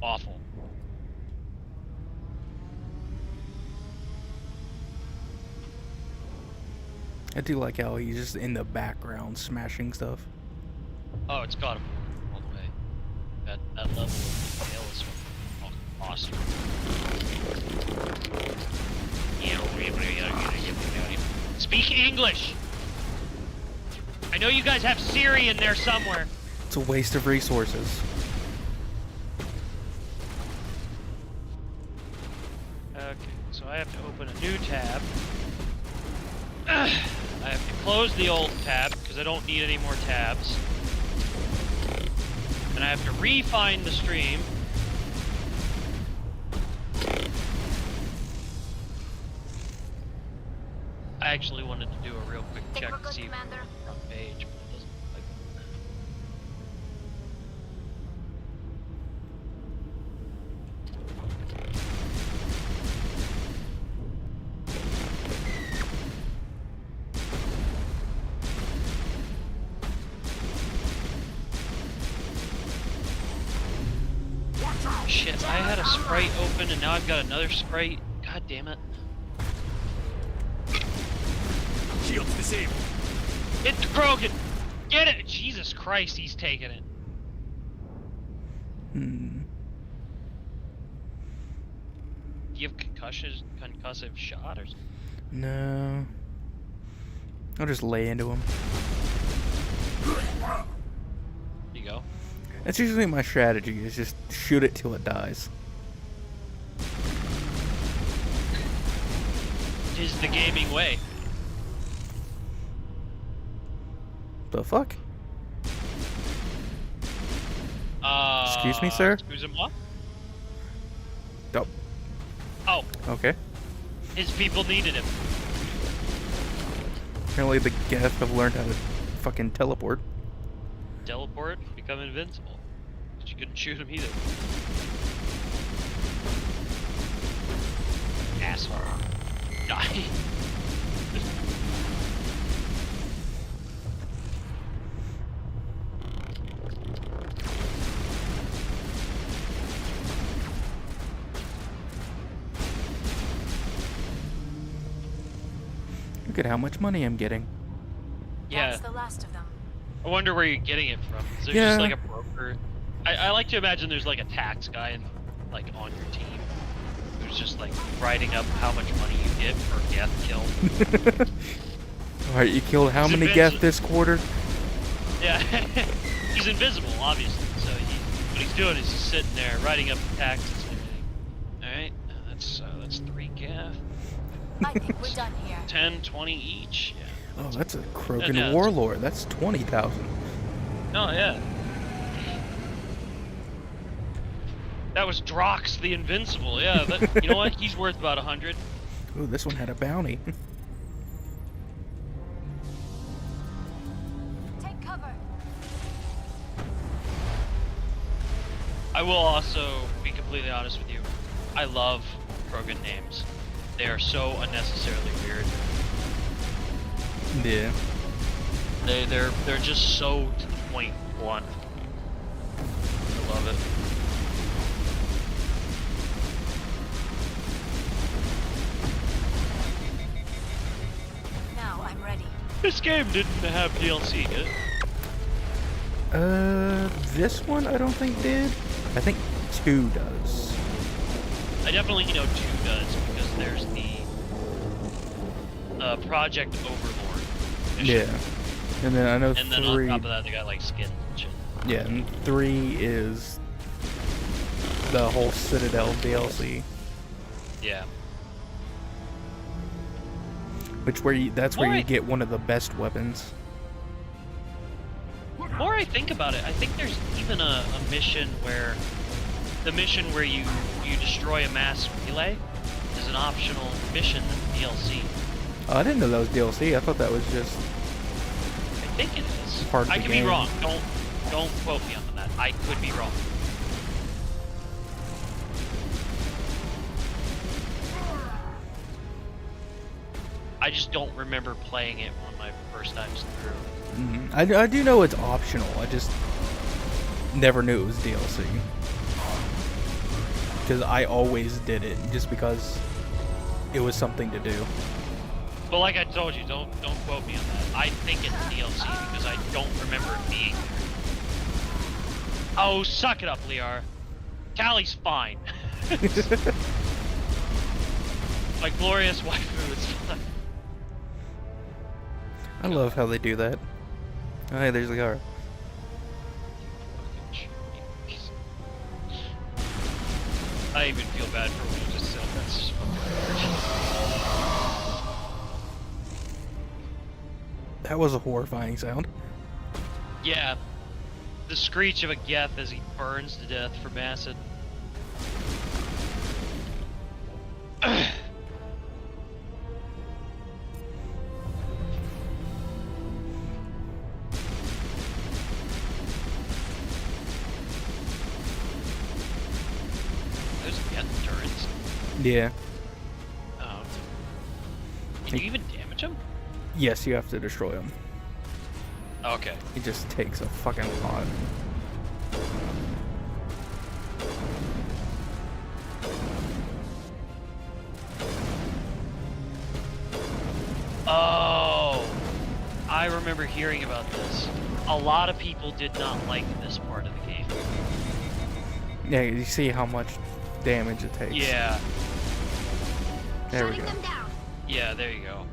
Awful. I do like how he's just in the background smashing stuff. Oh, it's gotta be all the way. That level of detail is fucking awesome. Speak English! I know you guys have Siri in there somewhere. It's a waste of resources. Okay, so I have to open a new tab. I have to close the old tab because I don't need any more tabs. And I have to re-find the stream. I actually wanted to do a real quick Think check we're to good, see if we're on Commander? the front page, but it doesn't look like it. Shit, I had a Sprite open and now I've got another Sprite. God damn it. Shields disabled. Hit the Krogan! Get it! Jesus Christ, he's taking it. Hmm. Do you have concussive shot or something? No. I'll just lay into him. There you go. That's usually my strategy, is just shoot it till it dies. Tis the gaming way. The fuck? Excuse me, sir? Excuse-moi? Oh, Oh, okay. his people needed him. Apparently the Geth have learned how to fucking teleport. Teleport, become invincible. But you couldn't shoot him either. Asshole. Die. Look at how much money I'm getting. Yeah. That's the last of them. I wonder where you're getting it from. Is there Yeah. just like a broker? I like to imagine there's like a tax guy in, like on your team who's just like writing up how much money you get per Geth kill. Alright, you killed how He's many invincible. Geth this quarter? Yeah, he's invisible, obviously. So what he's doing is he's sitting there writing up the taxes and everything. All right, that's 3 Geth, I think we're done here. 10, 20 each. Yeah. Oh, that's a Krogan Yeah, warlord. That's 20,000. Oh yeah. That was Drox the Invincible. Yeah, but you know what? He's worth about 100. Ooh, this one had a bounty. Take cover. I will also be completely honest with you. I love Krogan names. They are so unnecessarily weird. Yeah. They're just so to the point blunt. I love it. Now I'm ready. This game didn't have DLC, did it? This one I don't think did. I think 2 does. I definitely know 2 does because there's the Project Overlord mission. Yeah. And then I know And then on 3. top of that, they got like skins and shit. Yeah, and 3 is the whole Citadel DLC, Yeah. which that's where More you I- get one of the best weapons. The more I think about it, I think there's even a mission where the mission where you destroy a mass relay is an optional mission in the DLC. Oh, I didn't know that was DLC. I thought that was just. I think it is. Part of I the could game. be wrong. Don't quote me on that. I could be wrong. I just don't remember playing it one of my first times through. I do know it's optional. I just never knew it was DLC. Because I always did it just because it was something to do. But like I told you, don't quote me on that. I think it's DLC because I don't remember it being there. Oh, suck it up, Liar. Tali's fine. My glorious waifu is fine. I love how they do that. Oh, hey, there's Liara. I even feel bad for what you just said. That's just fucking weird. That was a horrifying sound. Yeah. The screech of a Geth as he burns to death from acid. Yeah. Oh. Can you even damage him? Yes, you have to destroy him. Okay. He just takes a fucking lot. Oh, I remember hearing about this. A lot of people did not like this part of the game. Yeah, you see how much damage it takes. Yeah. There we Shutting go. them down. Yeah, there you go.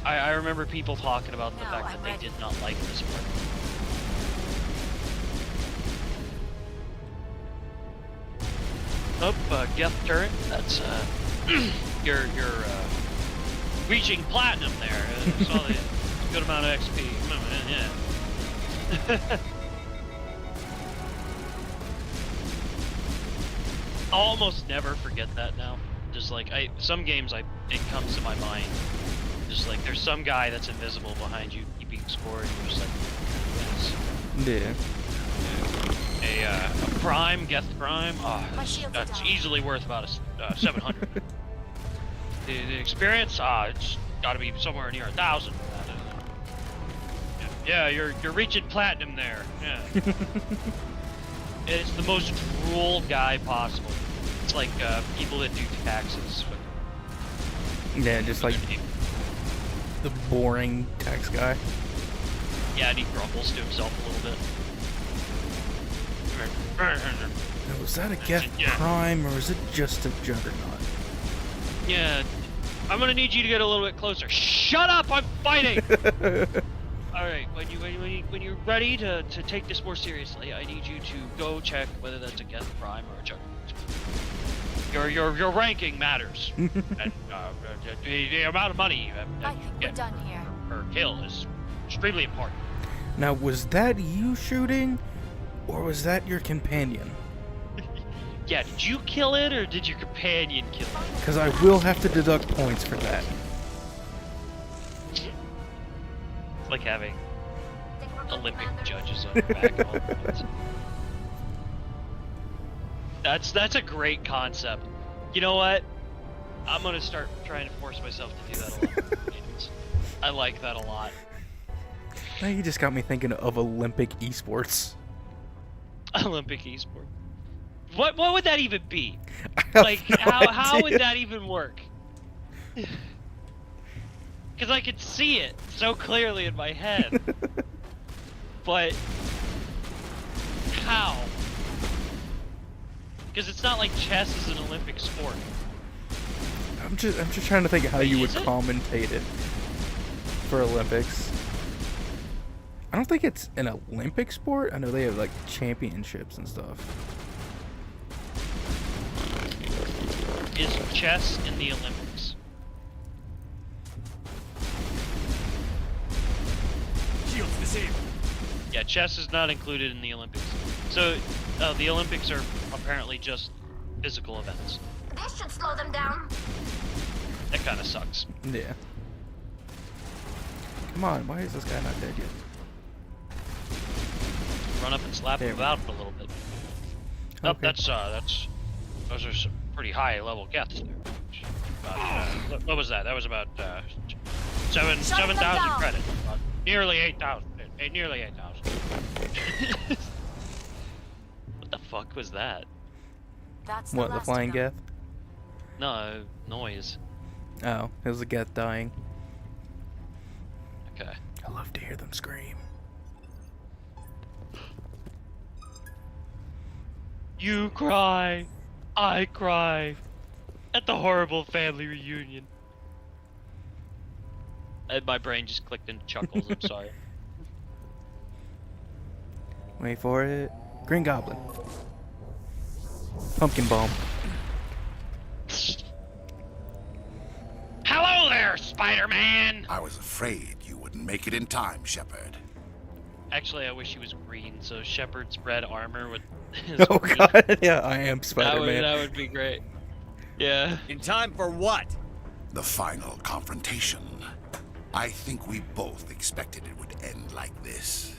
I remember people talking about the fact that they did not like this part. Oh, Geth turret. That's you're reaching platinum there. Saw the good amount of XP. Yeah. I'll almost never forget that now. Just like some games, it comes to my mind. Just like there's some guy that's invisible behind you keeping score, and you're just like, yes. Yeah. A prime, Geth prime. Oh, that's easily worth about a 700. the experience, it's got to be somewhere near 1,000. Yeah, you're reaching platinum there. Yeah. It's the most droll guy possible. It's like people that do taxes. Yeah, just like the boring tax guy. Yeah, and he grumbles to himself a little bit. Now, was that a Geth Prime or was it just a Juggernaut? Yeah, I'm gonna need you to get a little bit closer. Shut up! I'm fighting. All right, when you're ready to take this more seriously, I need you to go check whether that's a Geth Prime or a Juggernaut. Your ranking matters, and the amount of money I think we're done here. per kill is extremely important. Now, was that you shooting or was that your companion? Yeah, did you kill it or did your companion kill it? Because I will have to deduct points for that. It's like having Olympic judges on your back at all points. That's a great concept. You know what? I'm gonna start trying to force myself to do that a lot. I like that a lot. Now you just got me thinking of Olympic esports. Olympic esport. What would that even be? I have Like no how would idea. that even work? Because I could see it so clearly in my head. But how? Because it's not like chess is an Olympic sport. I'm just trying to think of how you would Is it? commentate it for Olympics. I don't think it's an Olympic sport. I know they have like championships and stuff. Is chess in the Olympics? Shields disabled. Yeah, chess is not included in the Olympics. So the Olympics are apparently just physical events. This should slow them down. That kind of sucks. Yeah. Come on, why is this guy not dead yet? Run up and slap There him we about a little bit. Oh, Okay. that's those are some pretty high level geths there. What was that? That was about 7,000 down. credit. Nearly 8,000. Nearly 8,000. What the fuck was that? That's What, the last flying of them. Geth? No, noise. Oh, it was a Geth dying. Okay. I love to hear them scream. You cry, I cry, at the horrible family reunion. And my brain just clicked into chuckles, I'm sorry. Wait for it. Green Goblin. Pumpkin Bomb. Hello there, Spider-Man! I was afraid you wouldn't make it in time, Shepard. Actually, I wish he was green, so Shepard's red armor with his Oh green- god, yeah, I am that Spider-Man. would be great. Yeah. In time for what? The final confrontation. I think we both expected it would end like this.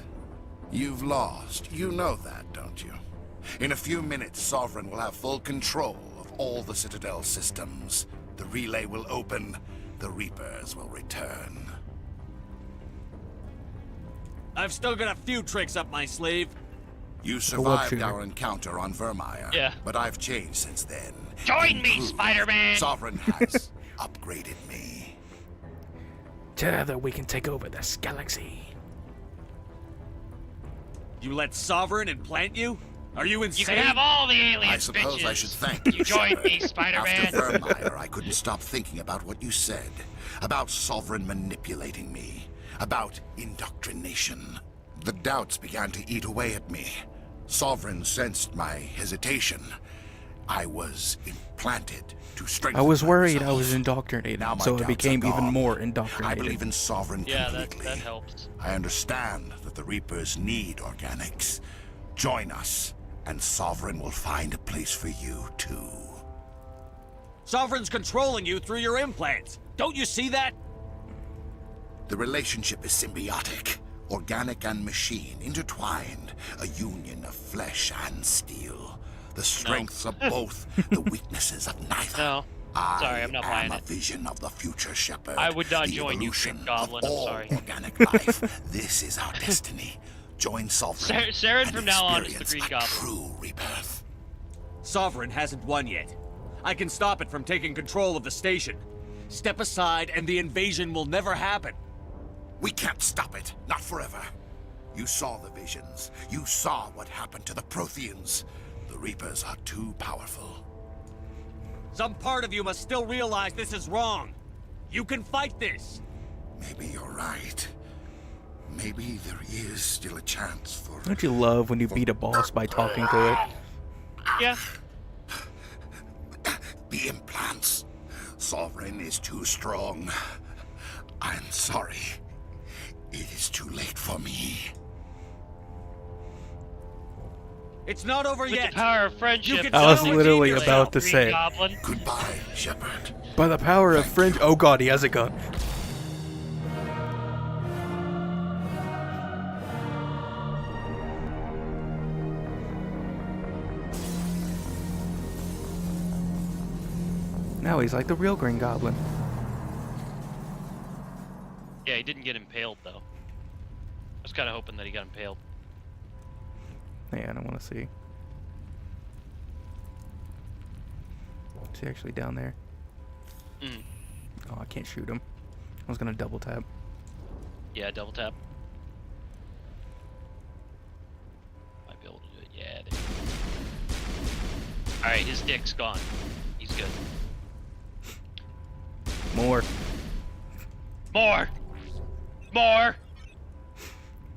You've lost. You know that, don't you? In a few minutes, Sovereign will have full control of all the Citadel systems. The relay will open. The Reapers will return. I've still got a few tricks up my sleeve. You web survived shooter. our encounter on Vermeer. Yeah. But I've changed since then. Join me, Improved. Spider-Man! Sovereign has upgraded me. Together we can take over this galaxy. You let Sovereign implant you? Are you insane? You can have all the aliens, I suppose bitches. I should thank you. You joined me, Shepard. Spider-Man. After Vermeer, I couldn't stop thinking about what you said. About Sovereign manipulating me. About indoctrination. The doubts began to eat away at me. Sovereign sensed my hesitation. I was implanted to strengthen I was my worried I resolve. was indoctrinated, Now my so I doubts became are even gone. more I indoctrinated. believe in Sovereign Yeah, completely. that helps. I understand that the Reapers need organics. Join us, and Sovereign will find a place for you, too. Sovereign's controlling you through your implants. Don't you see that? The relationship is symbiotic. Organic and machine intertwined. A union of flesh and steel. The strengths of both, the weaknesses of neither. No. Sorry, I'm not I buying am a it. vision of the future, Shepard. I would not The join you, evolution Green Goblin, of I'm all sorry. organic life. This is our destiny. Join Sovereign Saren and from now on is the experience Green a Goblin. true rebirth. Sovereign hasn't won yet. I can stop it from taking control of the station. Step aside and the invasion will never happen. We can't stop it. Not forever. You saw the visions. You saw what happened to the Protheans. The Reapers are too powerful. Some part of you must still realize this is wrong. You can fight this. Maybe you're right. Maybe there is still a chance for... Don't you love when you beat a boss by talking to it? Yeah. The implants. Sovereign is too strong. I'm sorry. It is too late for me. It's not over With yet. the power of friendship. can I was tell what literally you about to Green say. Goblin. Goodbye, Shepard. By the power of friendship. Oh god, he has a gun. Now he's like the real Green Goblin. Yeah, he didn't get impaled though. I was kind of hoping that he got impaled. Yeah, I don't want to see. Is he actually down there? Mm. Oh, I can't shoot him. I was gonna double tap. Yeah, double tap. Might be able to do it. Yeah. All right, his dick's gone. He's good. More. More. More.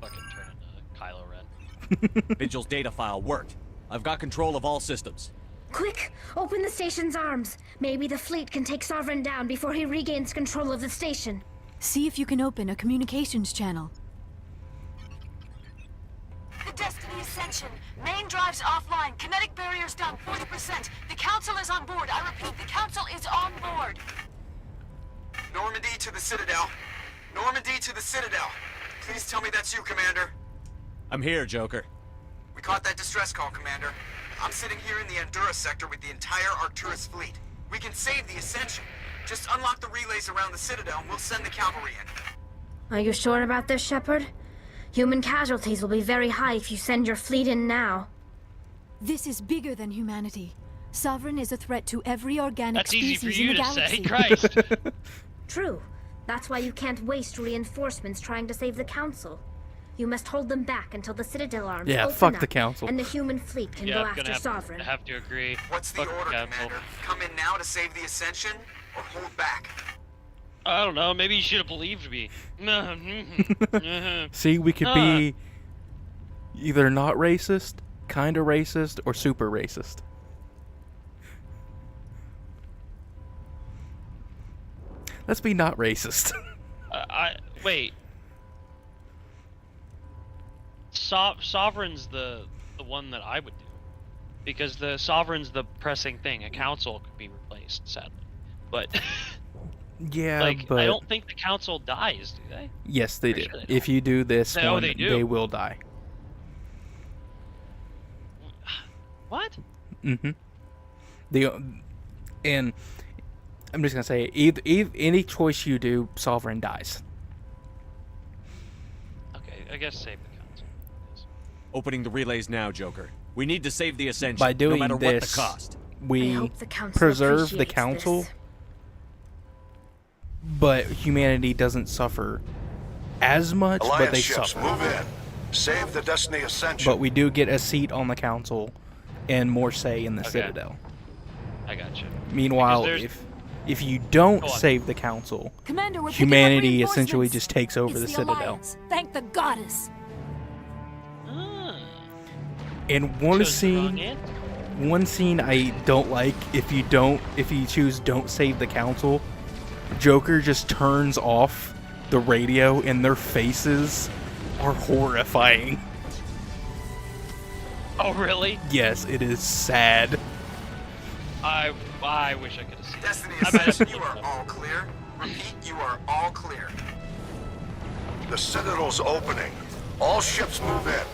Fucking turn into Kylo Ren. Vigil's data file worked. I've got control of all systems. Quick! Open the station's arms. Maybe the fleet can take Sovereign down before he regains control of the station. See if you can open a communications channel. The Destiny Ascension. Main drives offline. Kinetic barriers down 40%. The Council is on board. I repeat, the Council is on board. Normandy to the Citadel. Normandy to the Citadel. Please tell me that's you, Commander. I'm here, Joker. We caught that distress call, Commander. I'm sitting here in the Endura sector with the entire Arcturus fleet. We can save the Ascension. Just unlock the relays around the Citadel and we'll send the cavalry in. Are you sure about this, Shepard? Human casualties will be very high if you send your fleet in now. This is bigger than humanity. Sovereign is a threat to every organic That's easy species for you in the to galaxy. say. Christ. True. That's why you can't waste reinforcements trying to save the Council. You must hold them back until the Citadel arms Yeah, open fuck up the Council. and the human fleet can Yeah, go I'm after gonna Sovereign. have to agree. What's the Fuck order, Council. Commander? Come in now to save the Ascension, or hold back? I don't know. Maybe you should have believed me. See, we could be either not racist, kinda racist, or super racist. Let's be not racist. Wait. Sovereign's the one that I would do, because the Sovereign's the pressing thing. A council could be replaced, sadly, but Yeah, like but I don't think the council dies, do they? yes, they do. Pretty sure they If you do this Oh, one, they do. they will die. What? Mm-hmm. The And I'm just gonna say, any choice you do, Sovereign dies. Okay, I guess save the council. Yes. Opening the relays now, Joker. We need to save the Ascension, By doing no matter what the this, cost. I we hope the council preserve the appreciates council, this. but humanity doesn't suffer as much, but Alliance they ships, suffer. move in. Save the Destiny Ascension. But we do get a seat on the council and more say in the Okay. Citadel. I got you. Meanwhile, Because if you don't Go on. save the council, Commander, we're picking up humanity essentially reinforcements. just takes over It's the Citadel. Alliance. Thank the goddess. Ah, And chose the wrong answer. one scene I don't like, if you choose don't save the council, Joker just turns off the radio and their faces are horrifying. Oh, really? Yes, it is sad. I wish I could have seen Destiny that. I might have Ascension, you looked are up. all clear. Repeat, you are all clear. The Citadel's opening. All ships move in.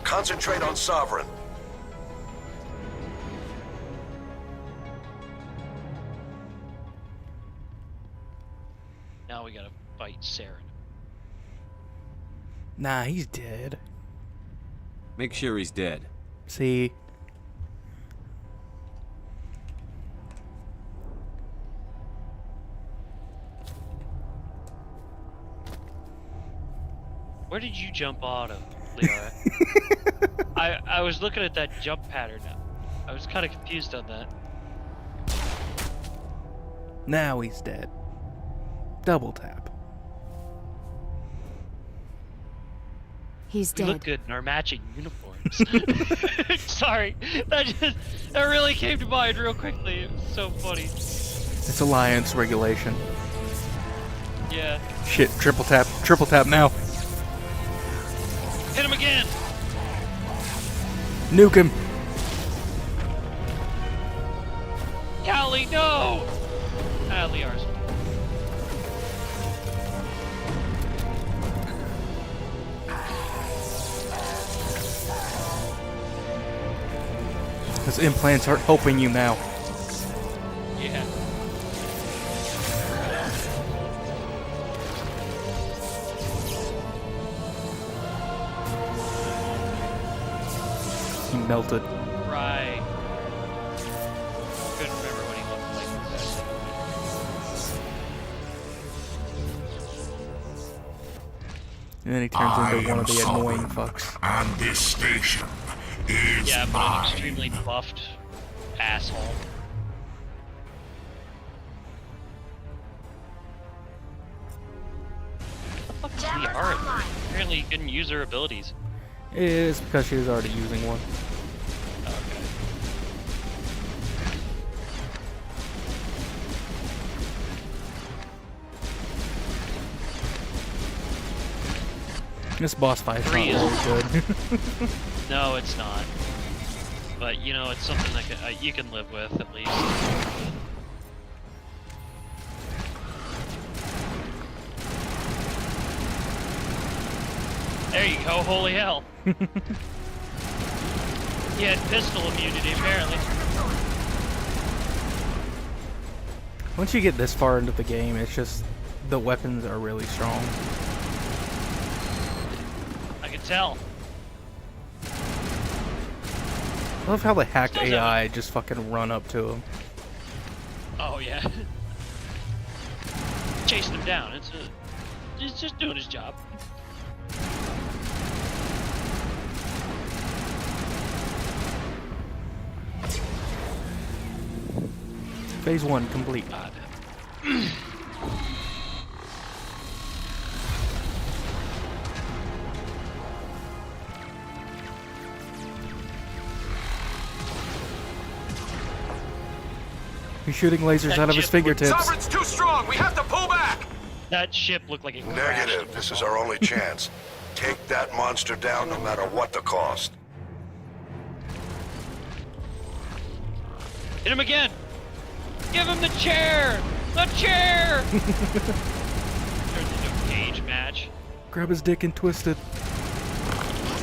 Concentrate on Sovereign. Now we gotta fight Saren. Nah, he's dead. Make sure he's dead. See? Where did you jump out of, Liara? I was looking at that jump pattern. I was kind of confused on that. Now he's dead. Double tap. He's We dead. look good in our matching uniforms. Sorry, that really came to mind real quickly. It was so funny. It's Alliance regulation. Yeah. Shit, triple tap now. Hit him again. Nuke him. Tali, no. Liara's. His implants aren't helping you now. Yeah. He melted. Right. Couldn't remember what he looked like exactly. And then he turns into one of the annoying fucks. And this station is Yeah, but an extremely buffed asshole. What the fuck is Liara? Apparently you couldn't use her abilities. It's because she was already using one. Okay. This boss fight's not Three is- very good. No, it's not. But you know, it's something that you can live with at least. There you go, holy hell. He had pistol immunity, apparently. Once you get this far into the game, it's just the weapons are really strong. I can tell. I love how the hacked Still AI just fucking run up to him. Oh, yeah. Chasing him down. He's just doing his job. Phase 1 complete. God. He's shooting lasers That out of his ship fingertips. Sovereign's too strong. We have to pull back. That ship looked like it crashed. Negative. This is our only chance. Take that monster down no matter what the cost. Hit him again! Give him the chair! The chair! Turns into a cage match. Grab his dick and twist it.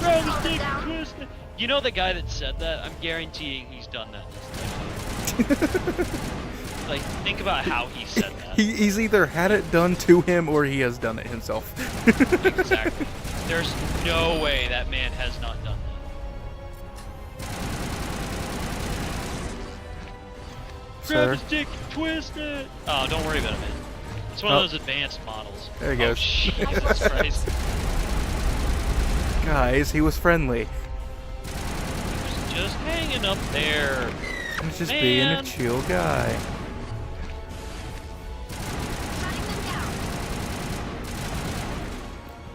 Bro, this thing twisted. You know the guy that said that? I'm guaranteeing he's done that. Like, think about how he said that. He's either had it done to him or he has done it himself. Exactly. There's no way that man has not done that. Grab the stick, twist it. Oh, don't worry about it, man. It's one of those advanced models. There he goes. Jesus Christ. Guys, he was friendly. He was just hanging up there. He was just being a chill guy.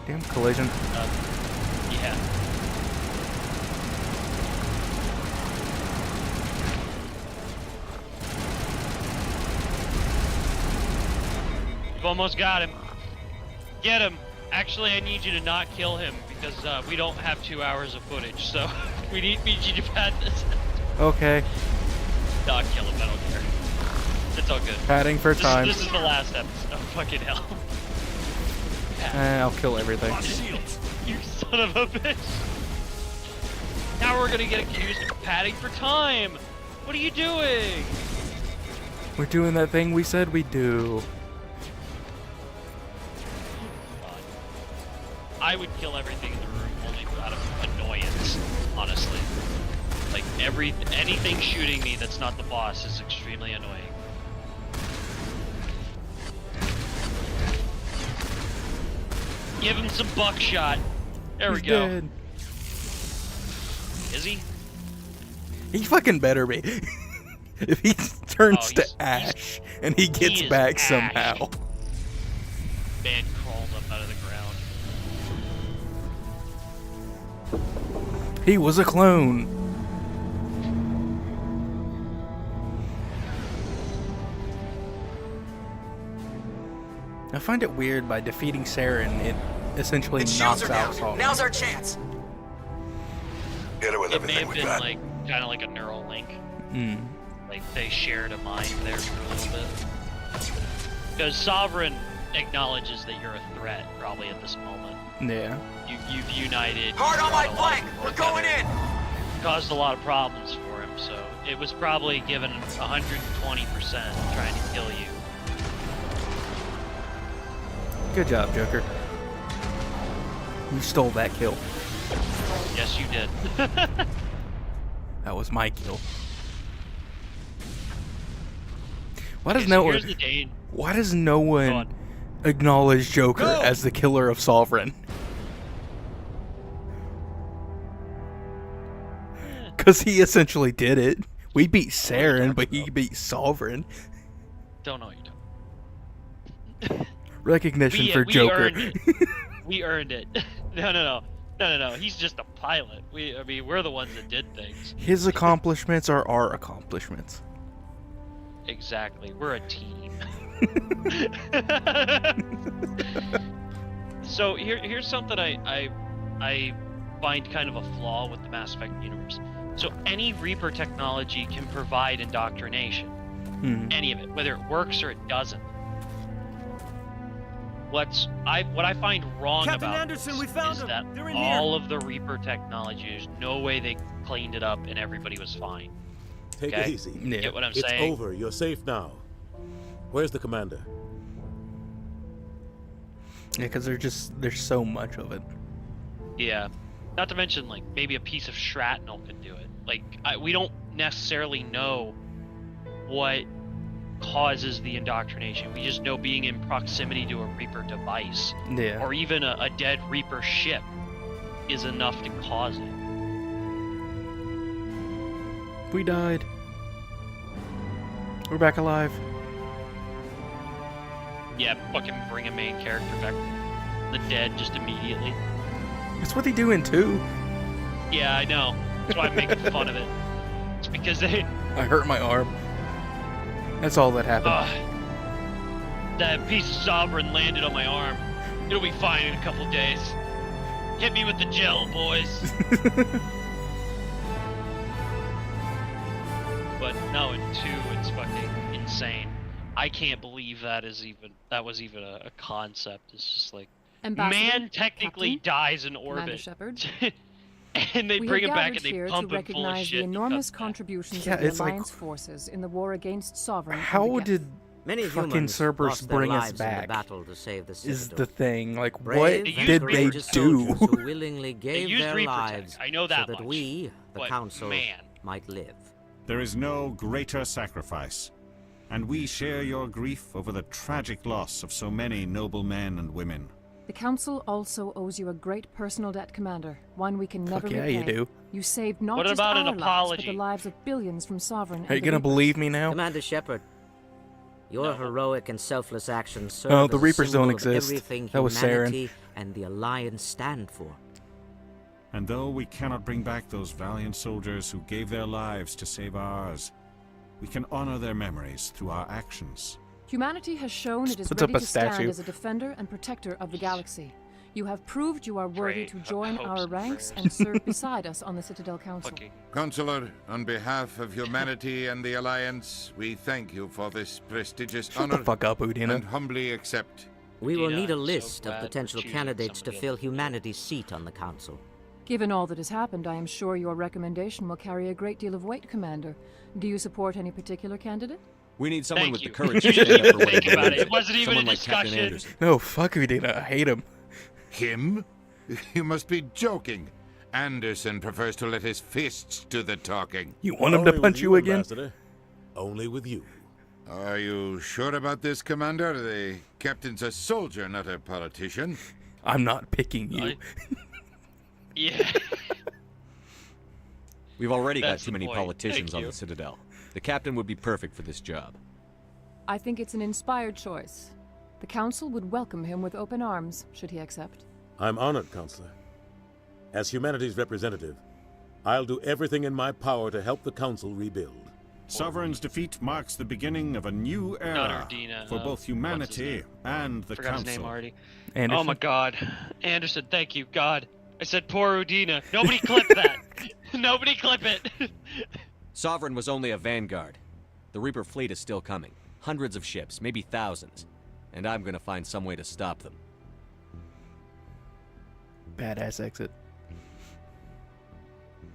Damn collision. Yeah. You've almost got him. Get him. Actually, I need you to not kill him because we don't have 2 hours of footage, so we need you to pad this. Okay. Not kill him, I don't care. It's all good. Padding for time. This is the last episode. Oh, fucking hell. I'll kill everything. You son of a bitch. Now we're gonna get accused of padding for time. What are you doing? We're doing that thing we said we'd do. I would kill everything in the room only out of annoyance, honestly. Like anything shooting me that's not the boss is extremely annoying. Give him some buckshot. There we go. Dead. Is he? He fucking better be. If he turns to ash and he gets back somehow. Man crawled up out of the ground. He was a clone. I find it weird by defeating Saren, it essentially knocks out Saul. Now's our chance. Hit it with It may everything have we been got. like kind of like a neural link. Mm. Like they shared a mind there for a little bit. Because Sovereign acknowledges that you're a threat, probably at this moment. Yeah. You've united. Hard on my brought a lot of flank. people We're going together, in. Caused a lot of problems for him, so it was probably given 120% trying to kill you. Good job, Joker. You stole that kill. Yes, you did. That was my kill. Why does Okay, no so one? here's the Dane. Why does no one acknowledge Joker as the killer of Sovereign? Because he essentially did it. We beat Saren, but he beat Sovereign. Don't know you don't. Recognition for we Joker. Earned it. We earned it. No. He's just a pilot. We're the ones that did things. His accomplishments are our accomplishments. Exactly. We're a team. So here's something I find kind of a flaw with the Mass Effect universe. So any Reaper technology can provide indoctrination. Any of it, whether it works or it doesn't. What I find wrong Captain about Anderson, this we found is them. that They're in all here. of the Reaper technology, there's no way they cleaned it up and everybody was fine. Take Okay? it easy. Yeah. Get what I'm It's saying? over. You're safe now. Where's the commander? Yeah, because there's so much of it. Yeah. Not to mention, like, maybe a piece of shrapnel could do it. Like, we don't necessarily know what causes the indoctrination. We just know being in proximity to a Reaper device, Yeah. or even a dead Reaper ship, is enough to cause it. We died. We're back alive. Yeah, fucking bring a main character back from the dead just immediately. That's what they do in 2. Yeah, I know. That's why I'm making fun of it. It's because they... I hurt my arm. That's all that happened. That piece of Sovereign landed on my arm. It'll be fine in a couple days. Hit me with the gel, boys. But no, in 2, it's fucking insane. I can't believe that was even a concept. It's just like, Ambassador, man technically Captain, dies in Commander orbit. Shepard. and they We bring have him back gathered and they here pump to him full of recognize shit. the and enormous cut back. contributions Yeah, of the it's like- Alliance forces in the war against Sovereign. and How the Geth. did Many fucking humans Cerberus lost their bring us lives in the back? battle to save the Is Citadel. the thing. Like, Brave what and did they courageous do? soldiers who willingly gave used their Reaper lives tech. I know that so that much. we, the But, Council, man. might live. There is no greater sacrifice, and we share your grief over the tragic loss of so many noble men and women. The Council also owes you a great personal debt, Commander. One we can never Fuck yeah, repay. you do. You saved not What just about our an lives, but apology? the lives of billions from Sovereign. Are you and the gonna Reapers. believe me now? Commander Shepard, your heroic and selfless actions serve Oh, the as a Reapers don't symbol of exist. everything That was Saren. humanity and the Alliance stand for. And though we cannot bring back those valiant soldiers who gave their lives to save ours, we can honor their memories through our actions. Humanity has shown it is puts ready up a to stand statue. as a defender and protector of the galaxy. You have proved you are worthy Great. to join Hopes our and ranks prayers. and serve beside us on the Citadel Council. Fucking Counselor, on behalf of humanity and the Alliance, we thank you for this prestigious Shut honor the fuck up, Udina. and humbly accept. We will Udina, need a I'm so list glad of we're potential choosing candidates to somebody fill else. humanity's seat on the Council. Given all that has happened, I am sure your recommendation will carry a great deal of weight, Commander. Do you support any particular candidate? We need someone Thank with you. the courage You to didn't stand up for even what he think about believes it. It in. wasn't even a Someone like Captain discussion. Anderson. No, fuck Udina. I hate him. Him? You must be joking. Anderson prefers to let his fists do the talking. You want him to Only with punch you again? Ambassador. Only with you. Are you sure about this, Commander? The captain's a soldier, not a politician. I'm not picking you. Yeah. We've already got That's too the many point. politicians Thank on you. the Citadel. The captain would be perfect for this job. I think it's an inspired choice. The Council would welcome him with open arms, should he accept. I'm honored, Counselor. As humanity's representative, I'll do everything in my power to help the Council rebuild. Sovereign's defeat marks the beginning of a new era Ardina, for both what's his humanity name? and the Forgot his name Council. already. Anderson? Oh my god. Anderson, thank you, God. I said poor Udina. Nobody clip that. Nobody clip it. Sovereign was only a vanguard. The Reaper fleet is still coming. Hundreds of ships, maybe thousands. And I'm gonna find some way to stop them. Badass exit.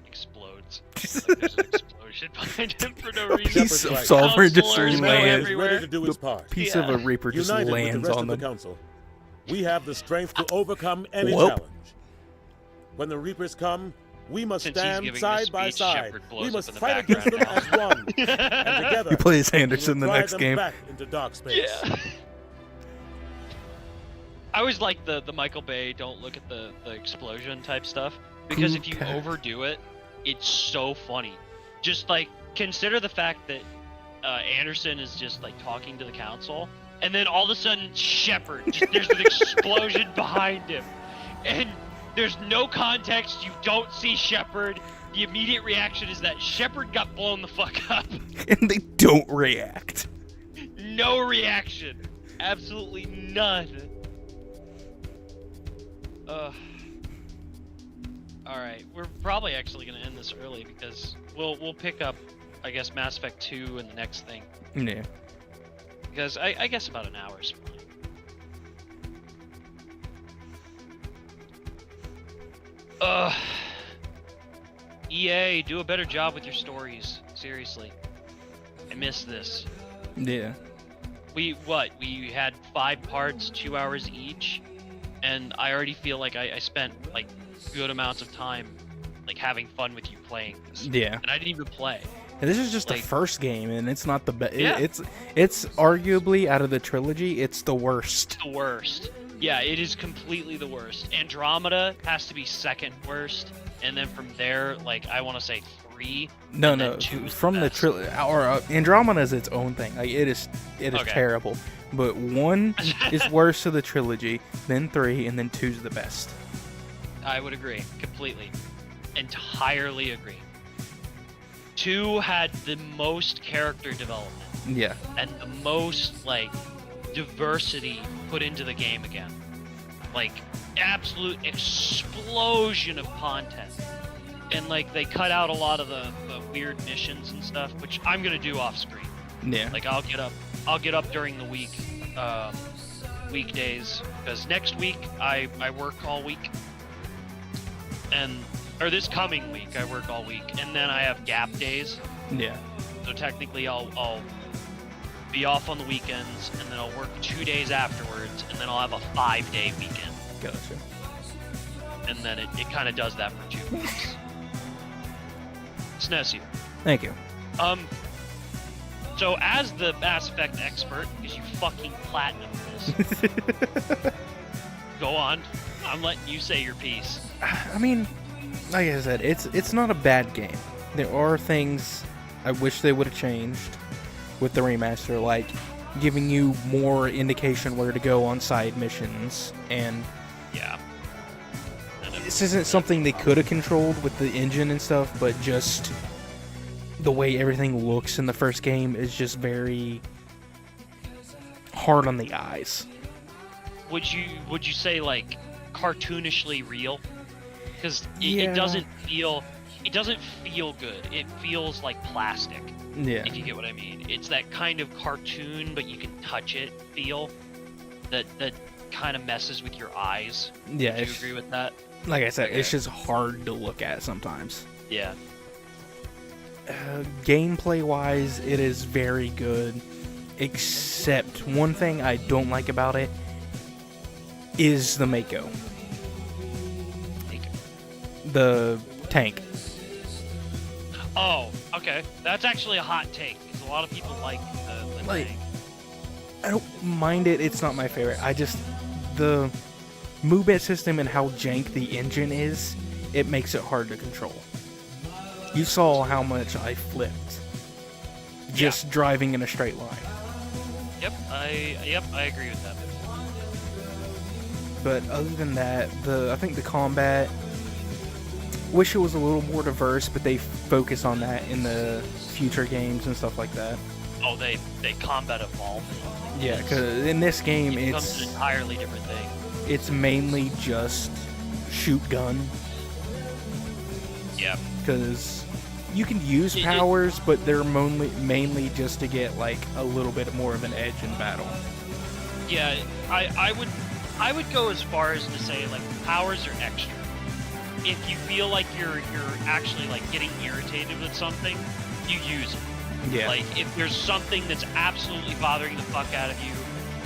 Explodes. Like there's an explosion behind him for no reason. Piece of right. Solver just Counselors go lands. everywhere. Ready to do his part. Piece of a Reaper just United with the lands rest on of the them. Council, we have the strength to overcome any Whoop. challenge. When the Reapers come, we must Since he's stand giving side this by speech, side. Shepard blows We up must in the fight against them background as one. And together, You play as we Anderson will the drive next them game. back into dark space. Yeah. I always like the Michael Bay don't look at the explosion type stuff because if you Okay. overdo it, it's so funny. Just like consider the fact that Anderson is just like talking to the council, and then all of a sudden Shepard, just there's an explosion behind him, and there's no context. You don't see Shepard. The immediate reaction is that Shepard got blown the fuck up. And they don't react. No reaction. Absolutely none. Alright, we're probably actually gonna end this early because we'll pick up, I guess, Mass Effect 2 and the next thing. Yeah. Because I guess about an hour is fine. EA, do a better job with your stories. Seriously. I miss this. Yeah. We had 5 parts, 2 hours each, and I already feel like I spent like good amounts of time like having fun with you playing this. Yeah. And I didn't even play. And this is just Like- the first game, and it's not the best. Yeah. It's arguably out of the trilogy, it's the worst. The worst. Yeah, it is completely the worst. Andromeda has to be second worst, and then from there, like I want to say 3. No, and then no, 2 is from the best. trilogy, or Andromeda is its own thing. Like it is Okay. terrible. But 1 is worst of the trilogy, then 3, and then 2's the best. I would agree completely, entirely agree. 2 had the most character development. Yeah. And the most like diversity put into the game again. Like absolute explosion of content. And like they cut out a lot of the weird missions and stuff, which I'm gonna do off screen. Yeah. Like I'll get up during the week, weekdays, because next week I work all week. And or this coming week, I work all week, and then I have gap days. Yeah. So technically, I'll be off on the weekends, and then I'll work 2 days afterwards, and then I'll have a 5-day weekend. Gotcha. And then it kind of does that for 2 weeks. SNES you. Thank you. So as the Mass Effect expert, because you fucking platinum this, go on. I'm letting you say your piece. I mean, like I said, it's not a bad game. There are things I wish they would have changed with the remaster, like giving you more indication where to go on side missions, and yeah. This isn't something they could have controlled with the engine and stuff, but just the way everything looks in the first game is just very hard on the eyes. Would you say like cartoonishly real? Because Yeah. it doesn't feel good. It feels like plastic. Yeah. If you get what I mean. It's that kind of cartoon, but you can touch it feel that kind of messes with your eyes. Yeah. Do you agree with that? Like I said, Okay. it's just hard to look at sometimes. Yeah. Gameplay-wise, it is very good, except one thing I don't like about it is the Mako. The tank. Oh, okay. That's actually a hot take because a lot of people like the Like, tank. I don't mind it, it's not my favorite. I just, the movement system and how jank the engine is, it makes it hard to control. You saw how much I flipped just driving in a straight line. Yep, I agree with that. But other than that, I think the combat, wish it was a little more diverse, but they focus on that in the future games and stuff like that. Oh, they combat evolve. Yeah, because in this game, It becomes it's an entirely different thing. it's mainly just shoot gun. Yeah. Because you can use powers, but they're mainly just to get like a little bit more of an edge in battle. Yeah, I would go as far as to say like powers are extra. If you feel like you're actually like getting irritated with something, you use it. Yeah. Like if there's something that's absolutely bothering the fuck out of you,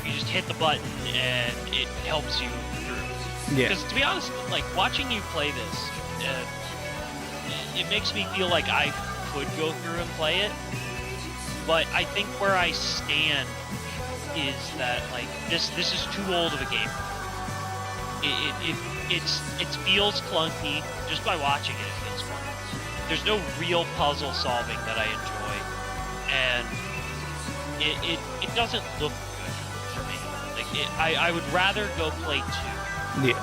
you just hit the button and it helps you through. Yeah. Because to be honest, like watching you play this, it makes me feel like I could go through and play it. But I think where I stand is that like this is too old of a game. It feels clunky just by watching it. It feels clunky. There's no real puzzle solving that I enjoy, and it doesn't look good for me. Like I would rather go play 2. Yeah.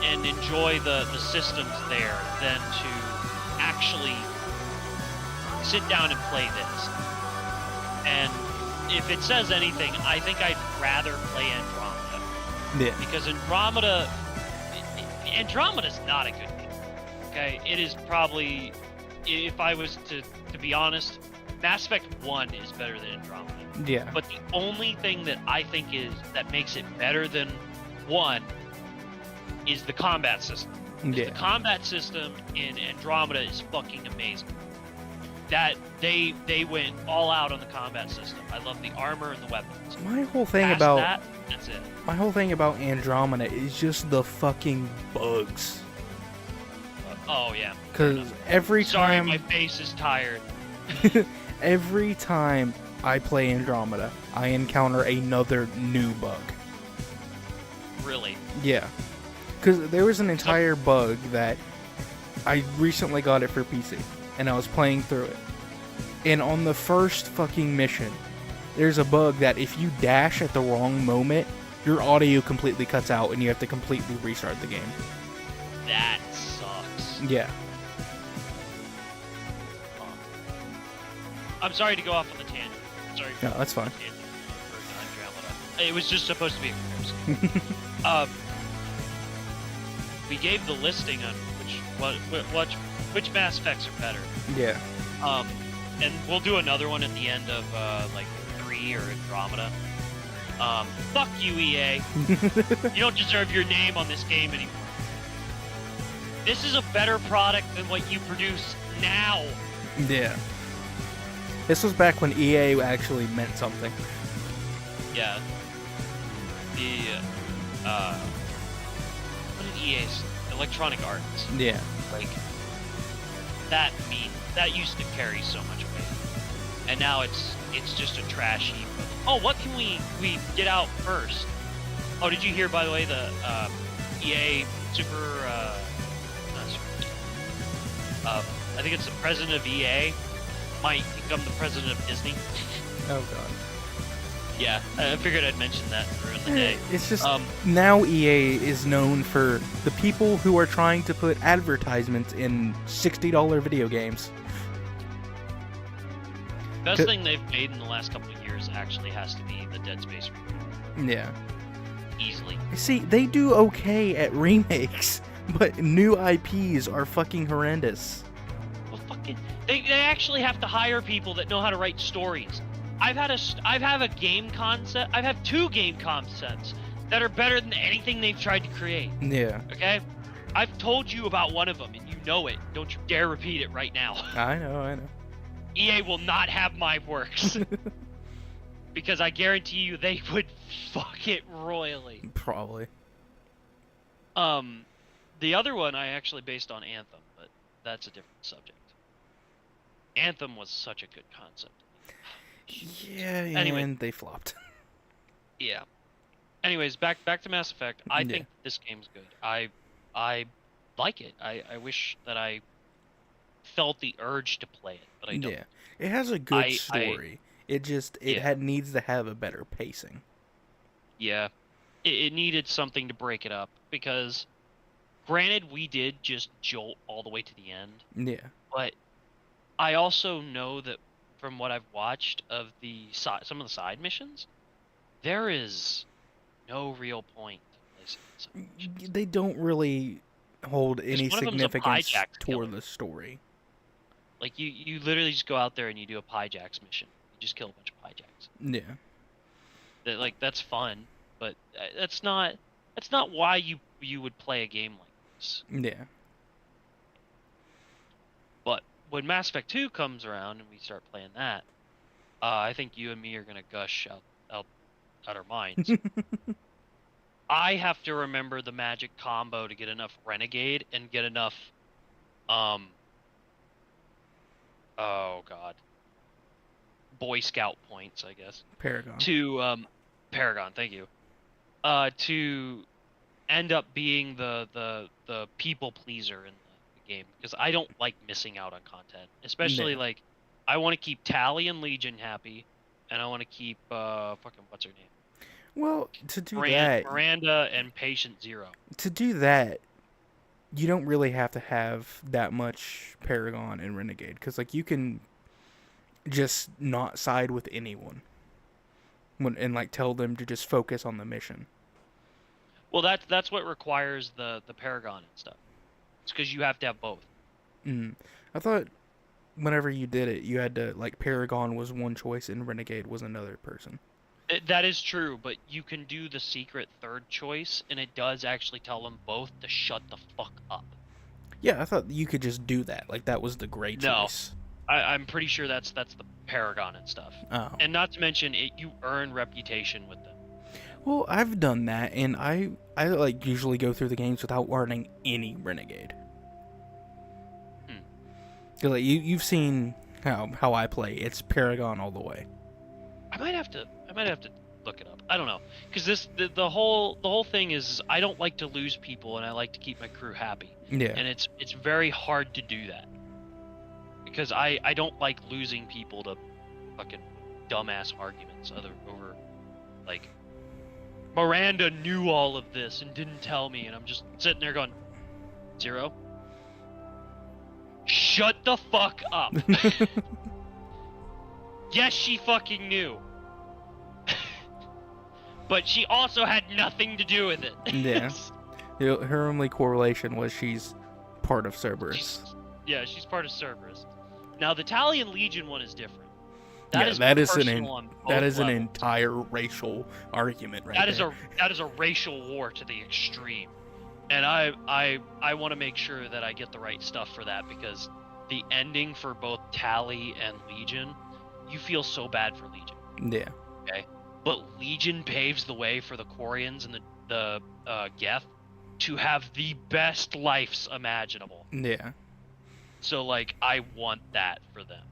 And enjoy the systems there than to actually sit down and play this. And if it says anything, I think I'd rather play Andromeda. Yeah. Because Andromeda's not a good game. Okay? It is probably, if I was to be honest, Mass Effect 1 is better than Andromeda. Yeah. But the only thing that I think that makes it better than 1 is the combat system. Yeah. The combat system in Andromeda is fucking amazing. That they went all out on the combat system. I love the armor and the weapons. My whole thing Past about that, that's it. my whole thing about Andromeda is just the fucking bugs. Oh yeah. Because every Sorry, time my face is tired. every time I play Andromeda, I encounter another new bug. Really? Yeah. Because there was an entire bug that I recently got it for PC, and I was playing through it. And on the first fucking mission, there's a bug that if you dash at the wrong moment, your audio completely cuts out and you have to completely restart the game. That sucks. Yeah. I'm sorry to go off on the tangent. Sorry. No, that's fine. It was just supposed to be a comparison. We gave the listing on which Mass Effects are better. Yeah. And we'll do another one at the end of like 3 or Andromeda. Fuck you, EA. You don't deserve your name on this game anymore. This is a better product than what you produce now. Yeah. This was back when EA actually meant something. Yeah. What did EA say? Electronic Arts. Yeah. Like, that used to carry so much weight. And now it's just a trash heap of, oh, what can we get out first? Oh, did you hear, by the way, the EA I think it's the president of EA might become the president of Disney. Oh, God. Yeah, I figured I'd mention that and ruin the day. It's just, now EA is known for the people who are trying to put advertisements in $60 video games. Best thing they've made in the last couple of years actually has to be the Dead Space remake. Yeah. Easily. See, they do okay at remakes, but new IPs are fucking horrendous. Well, fucking, they actually have to hire people that know how to write stories. I've had a game concept. I've had 2 game concepts that are better than anything they've tried to create. Yeah. Okay? I've told you about one of them, and you know it. Don't you dare repeat it right now. I know. EA will not have my works. Because I guarantee you they would fuck it royally. Probably. The other one I actually based on Anthem, but that's a different subject. Anthem was such a good concept. Yeah, anyway. And they flopped. Yeah. Anyways, back to Mass Effect. I think this game's good. I like it. I wish that I felt the urge to play it, but I don't. Yeah. It has a good story. It needs to have a better pacing. Yeah. It needed something to break it up because granted we did just jolt all the way to the end. Yeah. But I also know that from what I've watched of some of the side missions, there is no real point to play. They don't really hold any significance toward the story. Like you literally just go out there and you do a Pyjax mission. You just kill a bunch of Pyjax. Yeah. That's fun, but that's not why you would play a game like this. Yeah. But when Mass Effect 2 comes around and we start playing that, I think you and me are gonna gush out our minds. I have to remember the magic combo to get enough Renegade and get enough, oh god, Boy Scout points, I guess. Paragon. Paragon, thank you. To end up being the people pleaser in the game, because I don't like missing out on content, especially like I want to keep Tali and Legion happy, and I want to keep fucking what's her name. Well, to do that, Miranda and Patient Zero. To do that, you don't really have to have that much Paragon and Renegade, because like you can just not side with anyone, and like tell them to just focus on the mission. Well, that's what requires the Paragon and stuff. It's because you have to have both. I thought whenever you did it, you had to like Paragon was one choice and Renegade was another person. That is true, but you can do the secret third choice, and it does actually tell them both to shut the fuck up. Yeah, I thought you could just do that. Like, that was the great choice. I'm pretty sure that's the Paragon and stuff. Oh. And not to mention, you earn reputation with them. Well, I've done that, and I like usually go through the games without earning any Renegade. Like you've seen how I play. It's Paragon all the way. I might have to look it up. I don't know, because the whole thing is I don't like to lose people, and I like to keep my crew happy. Yeah. And it's very hard to do that because I don't like losing people to fucking dumbass arguments over like Miranda knew all of this and didn't tell me, and I'm just sitting there going, Zero, shut the fuck up. Yes, she fucking knew. But she also had nothing to do with it. Yeah. Her only correlation was she's part of Cerberus. She's part of Cerberus. Now, the Talian Legion one is different. That is an entire racial argument right there. That is a racial war to the extreme. And I want to make sure that I get the right stuff for that, because the ending for both Tali and Legion, you feel so bad for Legion. Yeah. Okay. But Legion paves the way for the Quarians and the Geth to have the best lives imaginable. Yeah. So like I want that for them.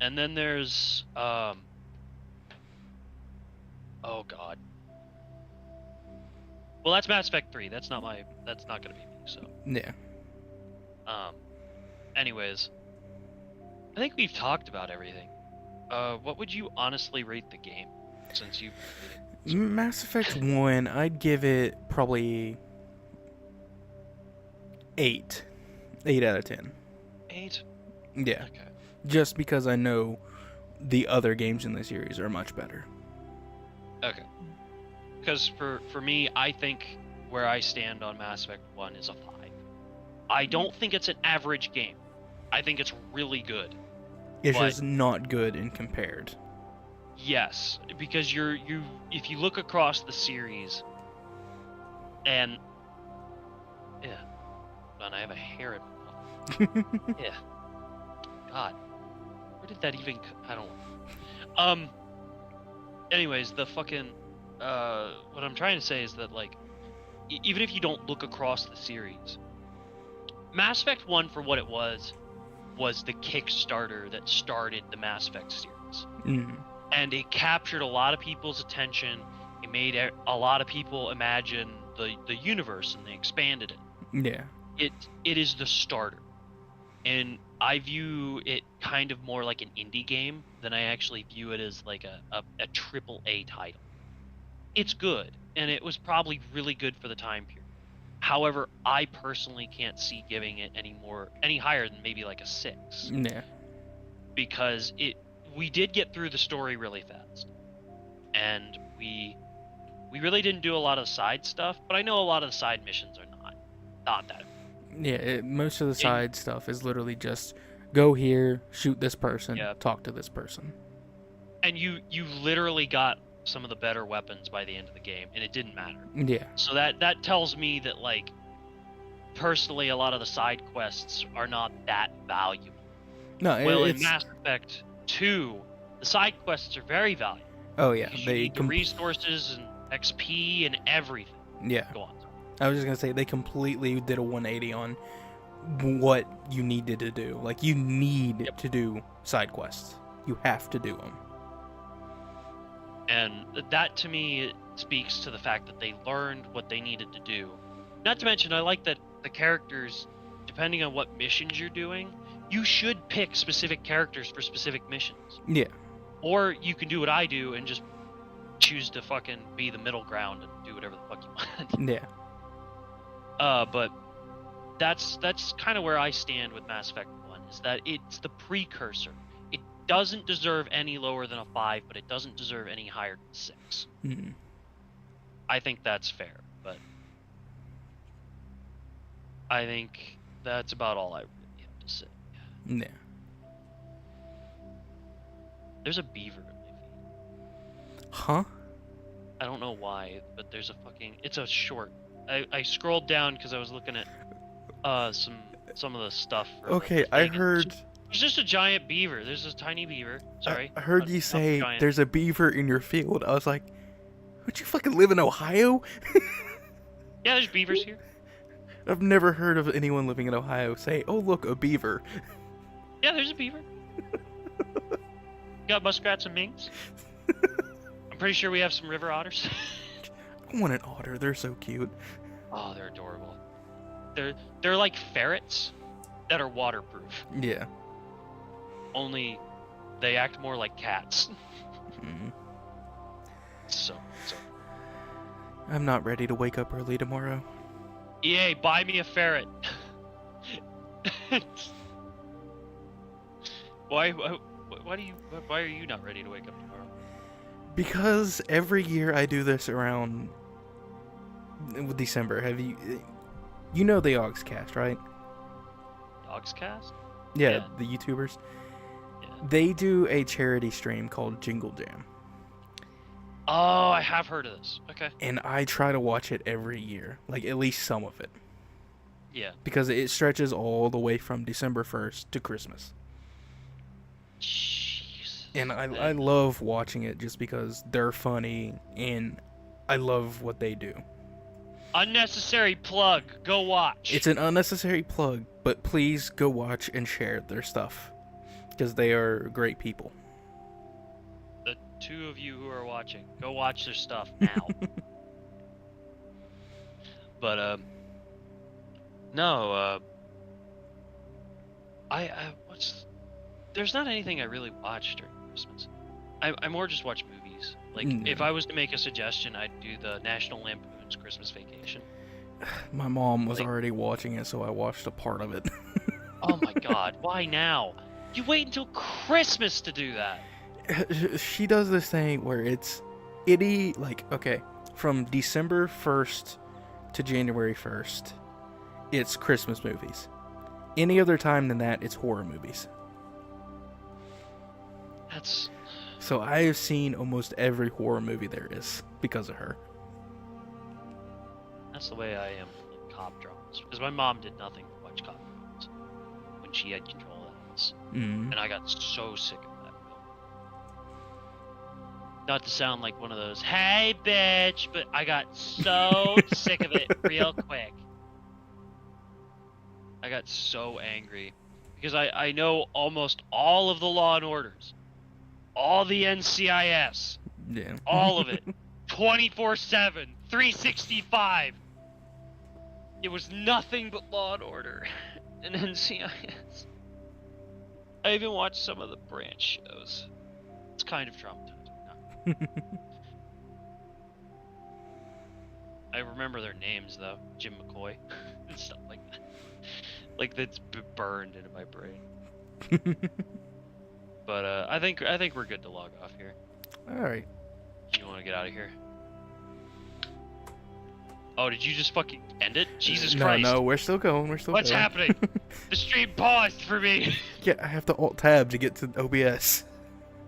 And then there's oh god. Well, that's Mass Effect 3. That's not gonna be me, so. Yeah. Anyways, I think we've talked about everything. What would you honestly rate the game, since you've played it? Mass Effect 1, I'd give it probably 8. 8 out of 10. 8? Yeah. Okay. Just because I know the other games in the series are much better. Okay. Because for me, I think where I stand on Mass Effect 1 is a 5. I don't think it's an average game. I think it's really good. It's just not good in compared. Yes, because if you look across the series, and yeah, hold on, I have a hair in my mouth. Yeah. God, where did that even? I don't know. Anyways, the fucking what I'm trying to say is that like, even if you don't look across the series, Mass Effect 1 for what it was the Kickstarter that started the Mass Effect series. Mm-hmm. And it captured a lot of people's attention. It made a lot of people imagine the universe, and they expanded it. Yeah. It is the starter. And I view it kind of more like an indie game than I actually view it as like a AAA title. It's good, and it was probably really good for the time period. However, I personally can't see giving it any higher than maybe like a 6. Yeah. Because we did get through the story really fast, and we really didn't do a lot of side stuff. But I know a lot of the side missions are not that. Yeah, most of the side stuff is literally just go here, shoot this person, talk to this person. And you literally got some of the better weapons by the end of the game, and it didn't matter. Yeah. So that tells me that, like, personally, a lot of the side quests are not that valuable. No, in Mass Effect 2, the side quests are very valuable. Oh yeah, you need the resources and XP and everything. Yeah. Go on. I was just gonna say they completely did a 180 on what you needed to do. Like, you need to do side quests. You have to do them. And that, to me, speaks to the fact that they learned what they needed to do. Not to mention, I like that the characters, depending on what missions you're doing, you should pick specific characters for specific missions. Yeah. Or you can do what I do and just choose to fucking be the middle ground and do whatever the fuck you want. Yeah. But that's kind of where I stand with Mass Effect 1, is that it's the precursor. It doesn't deserve any lower than a 5, but it doesn't deserve any higher than 6. Mm-hmm. I think that's fair, but I think that's about all I really have to say. Yeah. There's a beaver in my feed. Huh? I don't know why, but there's a fucking... It's a short. I scrolled down because I was looking at some of the stuff. Okay, I heard... There's just a giant beaver. There's this tiny beaver. Sorry. I heard you say there's a beaver in your field. I was like, would you fucking live in Ohio? Yeah, there's beavers here. I've never heard of anyone living in Ohio say, oh look, a beaver. Yeah, there's a beaver. Got muskrats and minks. I'm pretty sure we have some river otters. I want an otter. They're so cute. Oh, they're adorable. They're like ferrets that are waterproof. Yeah. Only they act more like cats. Mm. So. I'm not ready to wake up early tomorrow. EA, buy me a ferret. Why are you not ready to wake up tomorrow? Because every year I do this around December. You know the Ogscast, right? Ogscast? Yeah, the YouTubers. Yeah. They do a charity stream called Jingle Jam. Oh, I have heard of this. Okay. And I try to watch it every year, like at least some of it. Yeah. Because it stretches all the way from December 1st to Christmas. Jeez. And I love watching it just because they're funny and I love what they do. Unnecessary plug. Go watch. It's an unnecessary plug, but please go watch and share their stuff. Because they are great people. The two of you who are watching, go watch their stuff now. But, no, there's not anything I really watch during Christmas. I more just watch movies. Like, if I was to make a suggestion, I'd do the National Lampoon's Christmas Vacation. My mom was already watching it, so I watched a part of it. Oh my god, why now? You wait until Christmas to do that. She does this thing where it's itty, like, okay, from December 1st to January 1st, it's Christmas movies. Any other time than that, it's horror movies. That's... So I have seen almost every horror movie there is because of her. That's the way I am with cop dramas. Because my mom did nothing but watch cop dramas when she had control of the house. And I got so sick of that film. Not to sound like one of those, hey bitch, but I got so sick of it real quick. I got so angry. Because I know almost all of the Law and Orders. All the NCIS. Yeah. All of it. 24/7. 365. It was nothing but Law and Order and NCIS. I even watched some of the branch shows. It's kind of traumatizing. No. I remember their names though. Jim McCoy and stuff like that. Like that's burned into my brain. But I think we're good to log off here. All right. You want to get out of here? Oh, did you just fucking end it? Jesus Christ. No, we're still going. What's happening? The stream paused for me. Yeah, I have to alt tab to get to OBS.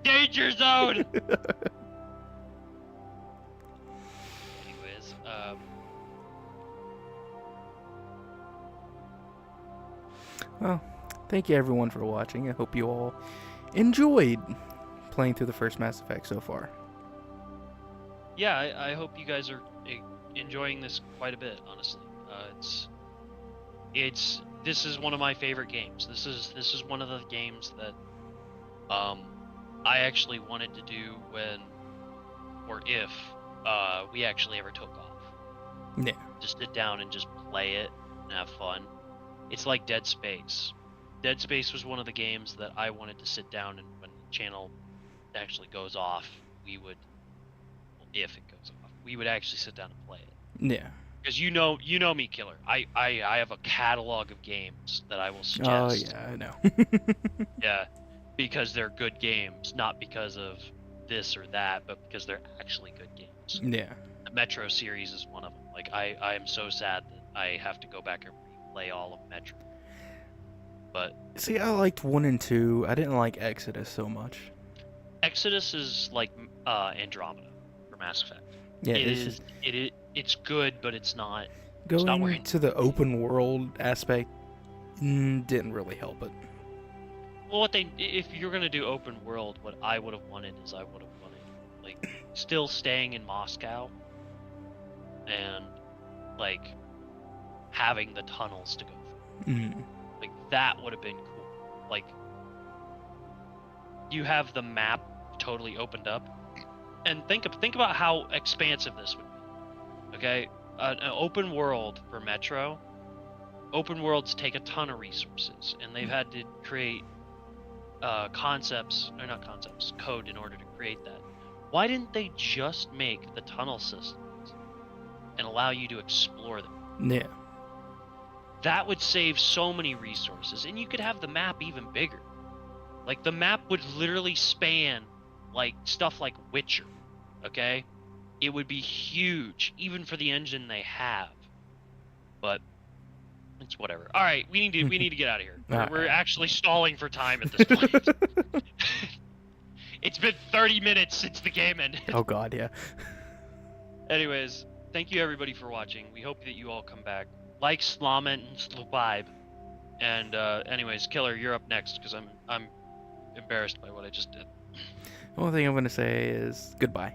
Danger zone. Anyways, well, thank you everyone for watching. I hope you all enjoyed playing through the first Mass Effect so far. Yeah, I hope you guys are enjoying this quite a bit, honestly. This is one of my favorite games. This is one of the games that I actually wanted to do when or if we actually ever took off. Yeah. Just sit down and just play it and have fun. It's like Dead Space. Dead Space was one of the games that I wanted to sit down and when the channel actually goes off, if it goes off, we would actually sit down and play it. Yeah. Because you know me, Killer. I have a catalog of games that I will suggest. Oh yeah, I know. Yeah, because they're good games, not because of this or that, but because they're actually good games. Yeah. The Metro series is one of them. Like I am so sad that I have to go back and replay all of Metro. But see, I liked 1 and 2. I didn't like Exodus so much. Exodus is like Andromeda for Mass Effect. Yeah, it's good, but it's not. Going to the open world aspect didn't really help it. Well, if you're gonna do open world, what I would have wanted is like still staying in Moscow and like having the tunnels to go through. Like that would have been cool. Like you have the map totally opened up, and think about how expansive this would be. Okay, an open world for Metro. Open worlds take a ton of resources, and they've had to create code in order to create that. Why didn't they just make the tunnel systems and allow you to explore them? Yeah. That would save so many resources, and you could have the map even bigger. Like, the map would literally span, like, stuff like Witcher, okay? It would be huge, even for the engine they have. But it's whatever. All right, we need to get out of here. We're actually stalling for time at this point. It's been 30 minutes since the game ended. Oh god, yeah. Anyways, thank you everybody for watching. We hope that you all come back. Like, slament, and subscribe. And anyways, Killer, you're up next because I'm embarrassed by what I just did. The only thing I'm gonna say is goodbye.